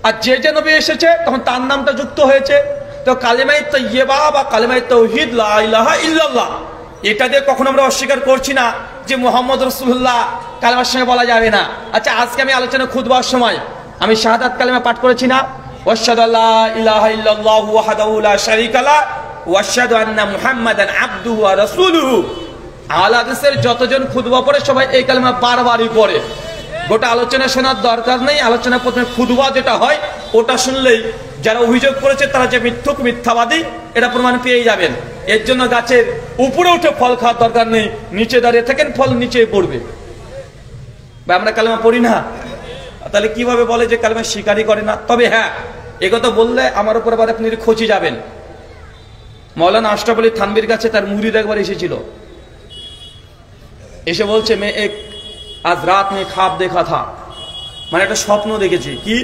আর যে যে নবী এসেছে তখন তার নামটা যুক্ত হয়েছে। তো কালেমায়ে তৈয়বা বা কালেমায়ে তাওহীদ লা ইলাহা ইল্লাল্লাহ, এটা দিয়ে কখনো আমরা অস্বীকার করছি না যে মুহাম্মদ রাসূলুল্লাহ কালেমার সঙ্গে বলা যাবে না। আচ্ছা, আজকে আমি আলোচনা খুতবার সময় আমি শাহাদাত কালেমা পাঠ করেছি না, ওয়াশহাদু আল্লা ইলাহা ইল্লাল্লাহু ওয়াহদাহু লা শারীকা লাহু ওয়া আশহাদু আন্না মুহাম্মাদান আবদুহু ওয়া রাসূলুহু। আহলে হাদিসের যতজন খুতবা পড়ে সবাই এই কালেমা বারবারই পড়ে। গোটা আলোচনা শোনার দরকার নেই, আলোচনা প্রথমে খুতবা যেটা হয় ওটা শুনলেই যারা অভিযোগ করেছে তারা যে মিথ্যুক, মিথ্যাবাদী, এটা প্রমাণ পেয়ে যাবেন। এর জন্য গাছের উপরে উঠে ফল খাওয়ার দরকার নেই, নিচে দাঁড়িয়ে থাকেন, ফল নিচেই পড়বে। বা আমরা কালেমা পড়ি না, তাহলে কিভাবে বলে যে কালেমা স্বীকারই করে না? তবে হ্যাঁ, একথা বললে আমার উপর আবার আপনি খোঁজে যাবেন। মৌলানা আশরাফ আলী থানভীর কাছে তার মুরিদ একবার এসেছিল, এসে বলছে মে এক আজ রাত মে খাব দেখা থা, মানে একটা স্বপ্ন দেখেছি। কি?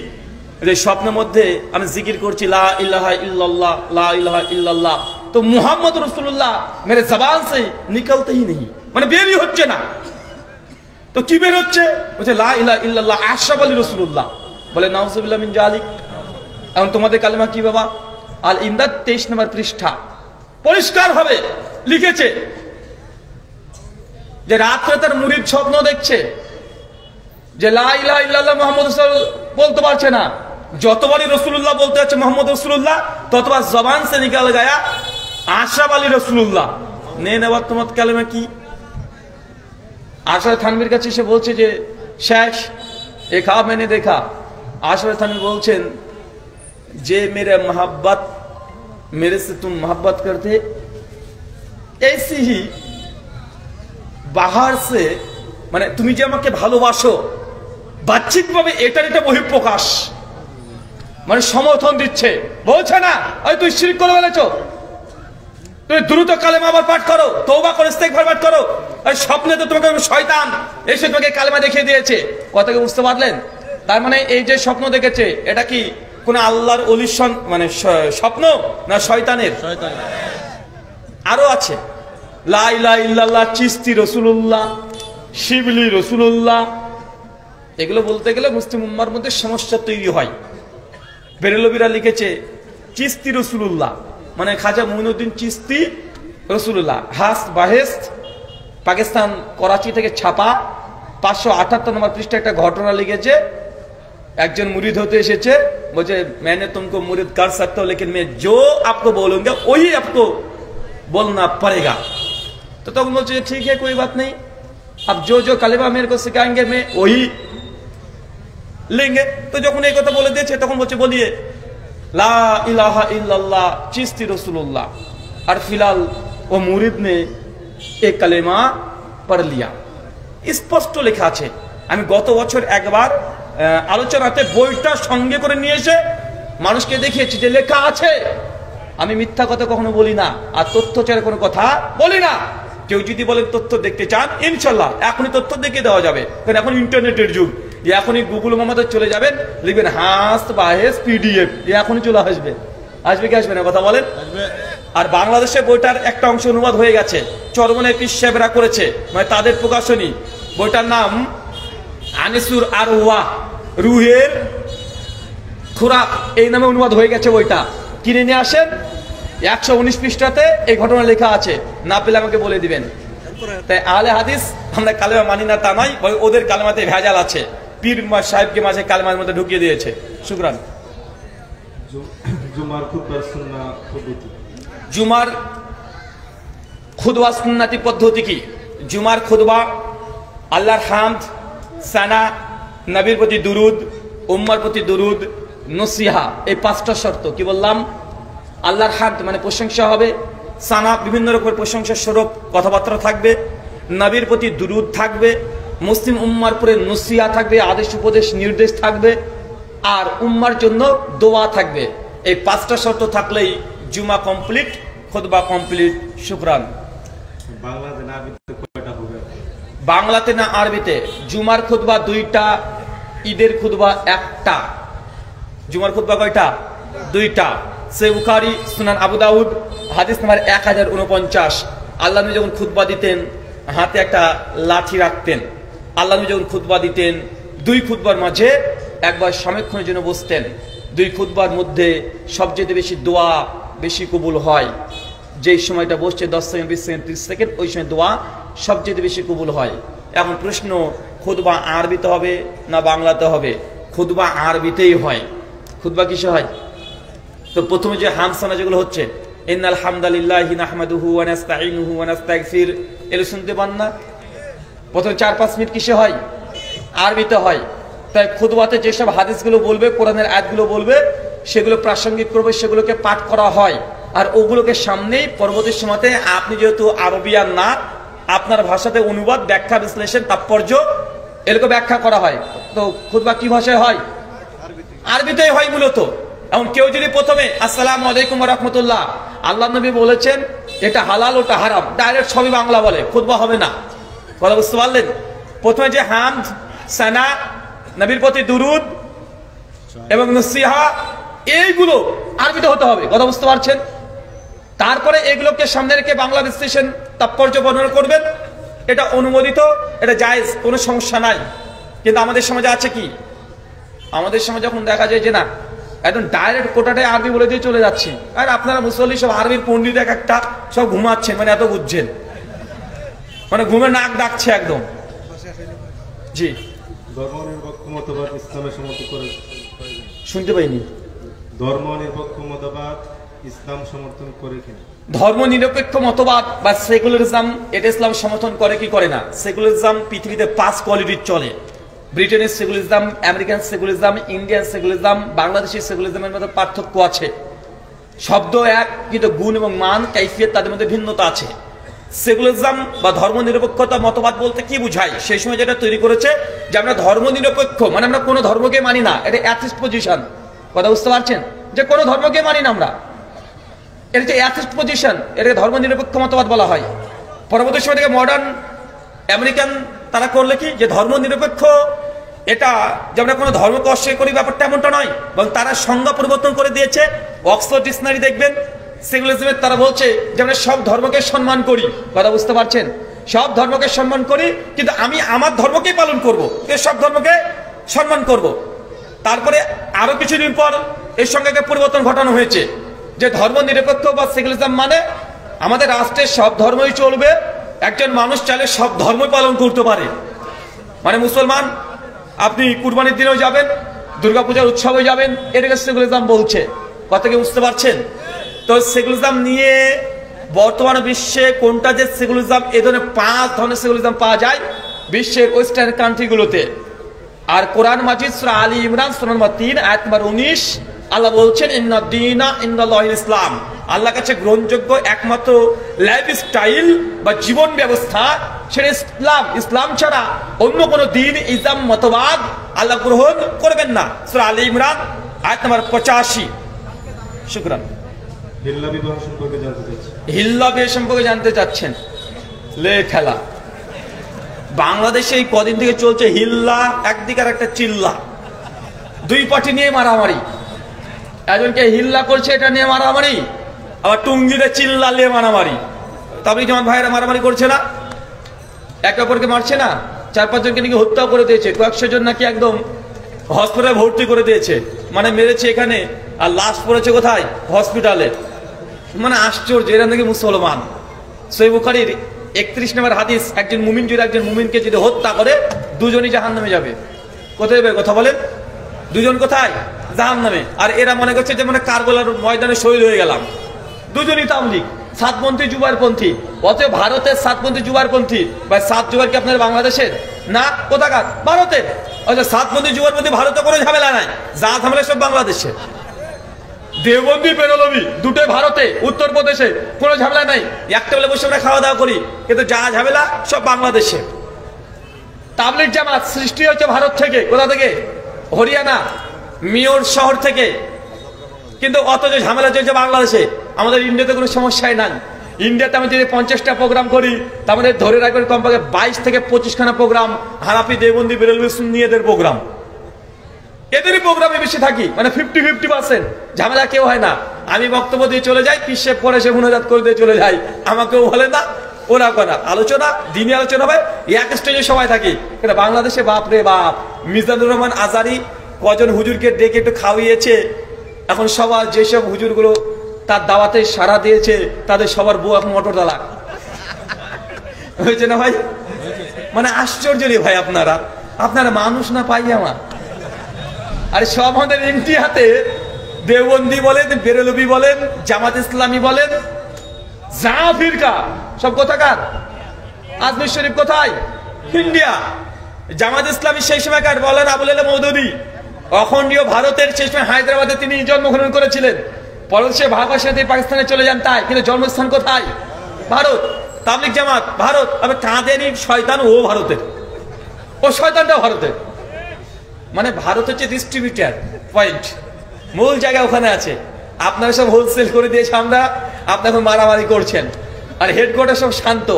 স্বপ্নের মধ্যে আমি জিকির করছি লা ইলাহা ইল্লাল্লাহ লা ইলাহা ইল্লাল্লাহ, তো মুহাম্মদ রাসূলুল্লাহ মেরে জবান সে নিকলতে হি নেই, মানে বেরই হচ্ছে না। তো কি বের হচ্ছে? বলছে লা ইলাহা ইল্লাল্লাহ আশরাফ আলী রাসূলুল্লাহ। বলে নাউযুবিল্লাহ মিন জালিক। এখন তোমাদের কালেমা কি বাবা? আল ইমদাদ 23 নম্বর পৃষ্ঠা পরিষ্কার হবে লিখেছে যে রাত্রে তার মুরিদ স্বপ্ন দেখছে যে লা ইলাহা ইল্লাল্লাহ মুহাম্মদ রাসূল বলতে পারছে না, যতবারই রাসূলুল্লাহ বলতে যাচ্ছে মুহাম্মদ রাসূলুল্লাহ, ততবার জবান সে নিকাল গায়া আশরাফ আলী রাসূলুল্লাহ। নে নেবার তোমার কালেমা কি? আশরাফ থানভীর কাছে এসে বলছে যে শেষ এ খাব मैंने देखा। আশরাফ থানভী বলছেন যে मेरे मोहब्बत मेरे से तुम मोहब्बत करते ऐसी ही बाहर से, মানে তুমি যে আমাকে ভালোবাসো বাহ্যিকভাবে এটার এটা বহিঃপ্রকাশ, মানে সমর্থন দিচ্ছে। বলছে না ওই তুই শিরক করে ফেলেছো, তুমি দ্রুত কালেমা আবার পাঠ করো, তওবা করে ইস্তেগফার পাঠ করো। আর স্বপ্নে তো তোমাকে শয়তান এসে তোমাকে কালেমা দেখিয়ে দিয়েছে। কথাকে বুঝতে পারলেন? তার মানে এই যে স্বপ্ন দেখেছে এটা কি কোন আল্লাহর ওলির মানে স্বপ্ন না শয়তানের? আরো আছে লা ইলাহা ইল্লাল্লাহ, চিস্তি রসুল্লাহ, শিবলি রসুল্লাহ, এগুলো বলতে গেলে মুসলিম উম্মার মধ্যে সমস্যা তৈরি হয়। বেরেলবিরা লিখেছে চিস্তি রসুল্লাহ মানে খাজা মুইনুদ্দিন চিস্তি রসুল্লাহ। হাস বাহেস্ত, পাকিস্তান করাচি থেকে ছাপা, 578 নম্বর পৃষ্ঠা একটা ঘটনা লিখেছে। একজন মুরিদ হতে এসেছে, বলছে मैंने तुमको मुरीद कर सकता हूं लेकिन मैं जो आपको बोलूंगा वही आपको बोलना पड़ेगा। तो तब बोलছে ठीक है कोई बात नहीं, अब जो जो कलेमा मेरे को सिखाएंगे मैं वही लेंगे। तो যখন এই কথা বলে দিয়েছে তখন বলছে বলিए ला इलाहा इल्लल्लाह चिश्ती रसूलुल्लाह। और फिलहाल वो मुरीद ने एक कलेमा पढ़ लिया। স্পষ্ট লেখা আছে। আমি গত বছর একবার আলোচনাতে বইটা সঙ্গে করে নিয়ে এসে মানুষকে দেখিয়েছি যে লেখা আছে। আমি মিথ্যা কথা কখনো বলি না, আর তথ্য ছাড়া কোনো কথা বলি না। কেউ যদি বলেন তথ্য দেখতে চান, ইনশাল্লাহ এখনই তথ্য দেখিয়ে দেওয়া যাবে, কারণ এখন ইন্টারনেটের যুগ। এখনই গুগল মামাতে চলে যাবেন, লিখবেন হাস বাহেস পিডিএফ, এখনই চলে আসবে। আসবে কি আসবে না কথা বলেন? আর বাংলাদেশে বইটার একটা অংশ অনুবাদ হয়ে গেছে, চরমনে পীর সাহেবরা করেছে, মানে তাদের প্রকাশনী। বইটার নাম আনিসুর আরওয়াহ, রুহের খোরাক, এই নামে অনুবাদ হয়ে গেছে। বইটা কিনে নিয়ে আসেন, 119 পৃষ্ঠাতে এই ঘটনা লেখা আছে। না পেলে আমাকে বলে দিবেন। তাই আহলে হাদিস আমরা কালেমা মানি না তা নয়, ওদের কালেমাতে ভেজাল আছে। পীর সাহেবকে মাঝে কালেমার মধ্যে ঢুকিয়ে দিয়েছে। শুকরান। জুমার খুতবার সুন্নাহ পদ্ধতি। জুমার খুতবা সুন্নতি পদ্ধতি কি? জুমার খুতবা আল্লাহর হামদ, সানা, নবীর প্রতি দুরুদ, উম্মার প্রতি দুরুদ, নসিহা, এই 5টা শর্ত। কি বললাম? আল্লাহর হামদ মানে প্রশংসা হবে, সানা বিভিন্ন রকমের প্রশংসা স্বরূপ কথাবার্তা থাকবে, নবীর প্রতি দুরুদ থাকবে, মুসলিম উম্মার পরে নসিহা থাকবে, আদেশ উপদেশ নির্দেশ থাকবে, আর উম্মার জন্য দোয়া থাকবে। এই 5টা শর্ত থাকলেই জুমা কমপ্লিট, খুতবা কমপ্লিট। শুকরান। বাংলাতে না আরবিতে? জুমার খুতবা 2টা, ঈদের খুতবা 1টা। জুমার খুতবা কয়টা? 2টা। সে বুখারী, সুনান আবু দাউদ, হাদিস নাম্বার 1049। আল্লাহ নবী যখন খুতবা দিতেন হাতে একটা লাঠি রাখতেন। আল্লাহ নবী যখন খুতবা দিতেন 2 খুতবার মাঝে একবার সমীক্ষণের জন্য বসতেন। 2 খুতবার মধ্যে সবচেয়ে বেশি দোয়া বেশি কবুল হয়। যেই সময়টা বসছে 10 সেকেন্ড, 20 সেকেন্ড, 30 সেকেন্ড, ওই সময় দোয়া সবচেয়ে বেশি কবুল হয়। এখন প্রশ্ন, খুতবা আরবিতে হবে না বাংলাতে হবে? খুতবা আরবিতেই হয়। খুতবা কিসে হয়? তো প্রথমে যে হামসানা যেগুলো হচ্ছে, ইন্নাল হামদালিল্লাহি নাহমাদুহু ওয়া নাস্তাঈনুহু ওয়া নাস্তাগফির, এগুলো শুনতে পান না? প্রথমে 4-5 মিনিট কিসে হয়? আরবিতে হয়। তাই খুতবাতে যেসব হাদিসগুলো বলবে, কোরআনের আয়াতগুলো বলবে, সেগুলো প্রাসঙ্গিক করবে, সেগুলোকে পাঠ করা হয়। আর ওগুলোকে সামনেই পরবর্তী সময়তে আপনি যেহেতু আরবিয়ান না, আপনার ভাষাতে অনুবাদ, ব্যাখ্যা, বিশ্লেষণ, তাৎপর্য এগুলো ব্যাখ্যা করা হয়। তো খুতবা কি ভাষায় হয়? আরবিতেই হয় মূলত। এখন কেউ যদি প্রথমে আসসালামু আলাইকুম ওয়া রাহমাতুল্লাহ, আল্লাহ নবী বলেছেন এটা হালাল ওটা হারাম, ডাইরেক্ট সবই বাংলা বলে, খুতবা হবে না। কথা বুঝতে পারলেন? প্রথমে যে হামদ, সানা, নবীর প্রতি দুরুদ এবং নসিহা, এইগুলো আরবিতে হতে হবে। কথা বুঝতে পারছেন? তারপরে এগুলোকে সামনে রেখে বাংলা বিশ্লেষণ, তাৎপর্য বর্ণনা করবেন। এটা অনুমোদিত, এটা জায়েজ, কোনো সমস্যা নাই। কিন্তু আমাদের সমাজে আছে কি? আমাদের সমাজে যখন দেখা যায় যে না, একদম ডাইরেক্ট কোটাটাই আরবি বলে দিয়ে চলে যাচ্ছে, আর আপনারা মুসল্লি সব আরবির পণ্ডিত এক একটা, সব ঘুমাচ্ছেন, মানে এত বুঝছেন, মানে ঘুমে নাক ডাকছে একদম। জি, ধর্মনিরপেক্ষ মতবাদ ইসলামের সমর্থন করে? শুনতে পাইনি। ধর্মনিরপেক্ষ মতবাদ ইসলাম সমর্থন করে কিনা? ধর্মনিরপেক্ষ মতবাদ বা সেকুলারিজম, এটা ইসলাম সমর্থন করে কি করে না? সেকুলারিজম পৃথিবীতে 5 কোয়ালিটির চলে। ব্রিটেনের secularism, American secularism, Indian secularism, বাংলাদেশের সেকুলারিজমের মধ্যে পার্থক্য আছে। শব্দ এক, কিন্তু গুণ এবং মান, কাইফিয়ত তাদের মধ্যে ভিন্নতা আছে। সেকুলারিজম বা ধর্মনিরপেক্ষতা মতবাদ বলতে কি বুঝায়? সেই সময় যেটা তৈরি করেছে যে আমরা ধর্মনিরপেক্ষ, মানে আমরা কোনো ধর্মকে মানি না, এটা অ্যাথিস্ট পজিশন। কথা বুঝতে পারছেন? যে কোনো ধর্মকে মানি না আমরা, এটা হচ্ছে অ্যাথিস্ট পজিশন, এটাকে ধর্মনিরপেক্ষ মতবাদ বলা হয়। পরবর্তী সময় থেকে মডার্ন আমেরিকান তারা করলে কি, যে ধর্মনিরপেক্ষ এটা যে আমরা কোনো ধর্মকে অস্বীকার করি ব্যাপারটা এমনটা নয়, এবং তারা সংজ্ঞা পরিবর্তন করে দিয়েছে। অক্সফোর্ড ডিকশনারি দেখবেন, সেকুলারিজমের তারা বলছে যে আমরা সব ধর্মকে সম্মান করি, কথা বুঝতে পারছেন? সব ধর্মকে সম্মান করি, কিন্তু আমি আমার ধর্মকেই পালন করব, সব ধর্মকে সম্মান করব। তারপরে আরো কিছুদিন পর এর সঙ্গে পরিবর্তন ঘটানো হয়েছে যে ধর্ম নিরপেক্ষ বা সেকুলারিজম মানে আমাদের রাষ্ট্রের সব ধর্মই চলবে, একজন মানুষ চাইলে সব ধর্ম পালন করতে পারে। মানে মুসলমান আপনি কুরবানির দিনেও যাবেন, দুর্গাপূজার উৎসবে যাবেন, এটাকে সেকুলারিজম বলছে। কথা কি বুঝতে পারছেন? তো সেকুলারিজম নিয়ে বর্তমান বিশ্বে কোনটা যে সেকুলারিজম, এ ধরনের 5 ধরনের সেকুলারিজম পাওয়া যায় বিশ্বের ওয়েস্টার্ন কান্ট্রিগুলোতে। আর কোরআন মাজিদ সূরা আলী ইমরান সূরা নম্বর 3 আয়াত নম্বর 19 আল্লাহ বলছেন ইন্না দীনা ইনদাল্লাহিল ইসলাম, আল্লাহর কাছে গ্রহণযোগ্য একমাত্র লাইফ স্টাইল বা জীবন ব্যবস্থা সেটা ইসলাম। ইসলাম ছাড়া অন্য কোনো দিন, ইসলাম মতবাদ আল্লাহ গ্রহণ করবেন না। সূরা আলী ইমরান আয়াত নম্বর 85। শুকরান। হিল্লা বিবাহ সম্পর্কে জানতে চাচ্ছি। হিল্লা বিয়ে সম্পর্কে জানতে চাচ্ছেন? লে খেলা বাংলাদেশে এই কদিন থেকে চলছে হিল্লা, একদিকে আর একটা চিল্লা, দুই পার্টি নিয়ে মারামারি। একজনকে হিল্লা করছে এটা নিয়ে মারামারি, আবার টুঙ্গিতে চিল্লা নিয়ে মারামারি। তাবলীগ জামাত ভাইয়েরা মারামারি করছে না, একে অপরকে মারছে না। 4-5 জনকে নাকি হত্যা করে দিয়েছে, কয়েকশো জন নাকি একদম হসপিটালে ভর্তি করে দিয়েছে, মানে মেরেছে এখানে, আর লাশ পড়েছে কোথায়? হসপিটালে। মানে আশ্চর্য, এরা নাকি মুসলমান। সহিহ বুখারীর 31 নম্বর হাদিস, একজন মুমিন যদি একজন মুমিনকে যদি হত্যা করে, দুজনই জাহান্নামে যাবে। কোথায় যাবে কথা বলেন? দুজন কোথায়? জাহান্নামে। আর এরা মনে করছে যে মানে কারবালার ময়দানে শহীদ হয়ে গেলাম। দুজনই তাবলীগ, সাতপন্থী জুবারপন্থী। অতএব ভারতের সাতপন্থী জুবারপন্থী বা সাত জুবার কি আপনার বাংলাদেশের না? কোথাকার? ভারতের। অর্থাৎ সাতপন্থী জুবারপন্থী ভারতে কোনো ঝামেলা নাই, যা ঝামেলা সব বাংলাদেশে। দেওবন্দি বেরলবি দুটোই ভারতে, উত্তরপ্রদেশে, কোনো ঝামেলা নাই। একটা বেলা বসে আমরা খাওয়া দাওয়া করি, কিন্তু যা ঝামেলা সব বাংলাদেশে। তাবলীগ জামাত সৃষ্টি হয়েছে ভারত থেকে। কোথা থেকে? হরিয়ানা, মিওর শহর থেকে। কিন্তু অথচ ঝামেলা চলছে বাংলাদেশে। আমাদের ইন্ডিয়াতে কোনো সমস্যাই নাই। ইন্ডিয়াতে আমি যদি 50টা প্রোগ্রাম করি, তার মানে ধরে রাখবেন কমপক্ষে 22 থেকে 25খানা প্রোগ্রাম হানাফি, দেওবন্দি, বেরেলভি, সুন্নি এদের প্রোগ্রাম। এদেরই প্রোগ্রামে বেশি থাকি, মানে 50-50%। ঝামেলা কেউ হয় না। আমি বক্তব্য দিয়ে চলে যাই, পিসে পরে সে মুনাজাত করে দিয়ে চলে যাই, আমাকেও বলে না, ওরা করে না। আলোচনা, দিনই আলোচনা হবে, এক স্টেজে সবাই থাকি। কিন্তু বাংলাদেশে বাপ রে বাপ, মিজানুর রহমান আজারি কজন হুজুরকে ডেকে একটু খাওয়িয়েছে। এখন সবার যেসব হুজুরগুলো তার দাওয়াতে সাড়া দিয়েছে, তাদের সবার বউ এখন মোটর তালাক হয়েছে না ভাই? মানে আশ্চর্য রে ভাই, আপনারা মানুষ না পাই আমার। আর সব আমাদের ইন্ডিয়াতে দেওবন্দি বলেন, বেরেলভি বলেন, জামাত ইসলামী বলেন, যা ফিরকা সব কোথাকার? আজমির শরীফ কোথায়? ইন্ডিয়া। জামাত ইসলামী সেই সময়কার বলেন আবুল আলা মওদুদী, অখণ্ডীয় ভারতের সেই সময় হায়দ্রাবাদে তিনি জন্মগ্রহণ করেছিলেন। পরে সে ভারতের সাথে পাকিস্তানে চলে যান, তাই কিন্তু জন্মস্থান কোথায়? ভারত। তাবলীগ জামাত ভারত। আবার কাঁদেনি শয়তান, ও ভারতের, ও শয়তানটাও ভারতের। মানে ভারত হচ্ছে ডিস্ট্রিবিউটার পয়েন্ট, মূল জায়গা ওখানে আছে। আপনারা সব হোলসেল করে দিয়েছে, আমরা আপনার এখন মারামারি করছেন। আর হেডকোয়ার্টার সব শান্ত।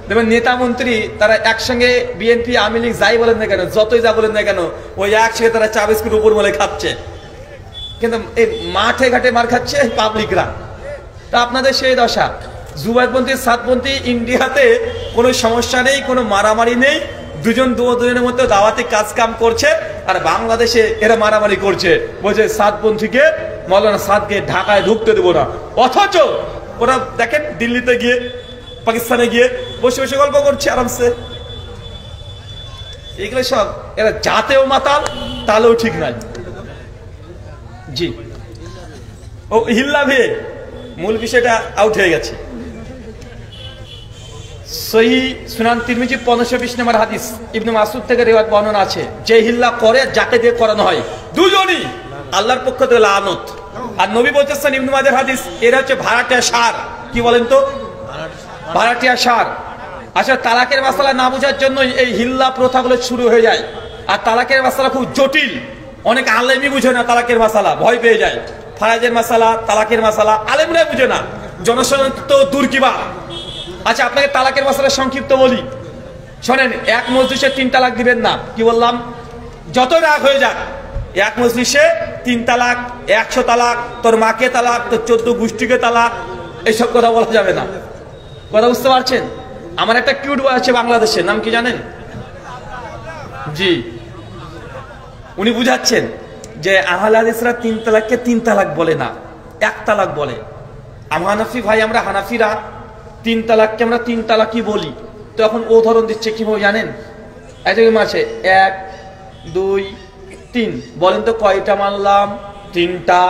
দেখবেন নেতা মন্ত্রী তারা একসঙ্গে, বিএনপি, আওয়ামী লীগ যাই বলেন না কেন, যতই যা বলেন না কেন, ওই একসঙ্গে তারা চা বিস্কুট উপর বলে খাচ্ছে। কিন্তু এই মাঠে ঘাটে মার খাচ্ছে পাবলিকরা। তা আপনাদের সেই দশা। জুবাইরপন্থী, সাতপন্থী ইন্ডিয়াতে কোনো সমস্যা নেই, কোনো মারামারি নেই, দুজনের মধ্যে দাওয়াতি কাজ কাম করছে। আর বাংলাদেশে এরা মারামারি করছে, বলছে সাতপন্থীকে, মৌলানা সাদকে ঢাকায় ঢুকতে দেবো না। অথচ ওরা দেখেন দিল্লিতে গিয়ে, পাকিস্তানে গিয়ে বসে বসে গল্প করছে আরামসে। এগুলো সব এরা জাতেও মাতাল, তালেও ঠিক নাই। জি, ও হিল্লা ভে মূল বিষয়টা আউট হয়ে গেছে। সহিহ সুনান তিরমিজি 1520 নম্বর হাদিস, ইবনে মাসউদ থেকে রিওয়ায়াত বর্ণনা আছে, যে হিল্লা করে যাকে দিয়ে করানো হয় দুজনই আল্লাহর পক্ষ থেকে লানত। আর নবী বলতেছেন, ইবনে মাজাহ হাদিস, এরা হচ্ছে ভাড়াটিয়া সার। কি বলেন তো? ভাড়াটিয়া সার। আচ্ছা, তালাকের মাসালা না বোঝার জন্য এই হিল্লা প্রথাগুলো শুরু হয়ে যায়। আর তালাকের মাসালা খুব জটিল, অনেক আলেমই বুঝে না তালাকের মাসালা, ভয় পেয়ে যায়। ফারাজের মাসালা, তালাকের মাসালা আলেমরাই বুঝে না, জনসাধারণ তো দূর কিবা। আচ্ছা, আপনাকে তালাকের মাসালা সংক্ষিপ্ত বলি, শোনেন। এক মজলিসে 3 তালাক দিবেন না। কি বললাম? যত রাগ হয়ে যাক, এক মজলিসে 3 তালাক, 100 তালাক, তোর মাকে তালাক, তোর 14 গোষ্ঠীকে তালাক, এইসব কথা বলা যাবে না। কথা বুঝতে পারছেন? আমার একটা কিউট বয় আছে বাংলাদেশে, নাম কি জানেন? জি, উনি বুঝাচ্ছেন যে আহলে হাদিসরা 3 তালাককে 3 তালাক বলে না, 1 তালাক বলে। হানাফি ভাই, আমরা হানাফিরা 3 তালাককে আমরা 3 তালাকই বলি। তো এখন ও ধরন দিচ্ছে কিভাবে জানেন? এই যে আছে 1 2 3, বলেন তো কয়টা মানলাম? 3টা।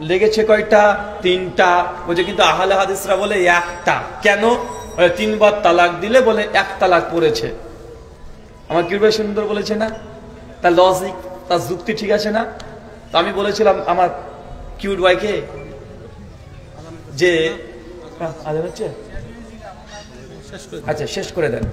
লেগেছে কয়টা? 3টা। বলছে কিন্তু আহলে হাদিসরা বলে 1টা। কেন? 3 বার তালাক দিলে বলে 1 তালাক পড়েছে। আমার কি সুন্দর বলেছে না? তার লজিক, তার যুক্তি ঠিক আছে না? তো আমি বলেছিলাম আমার কিউট ভাইকে যে আচ্ছা শেষ করে দেন।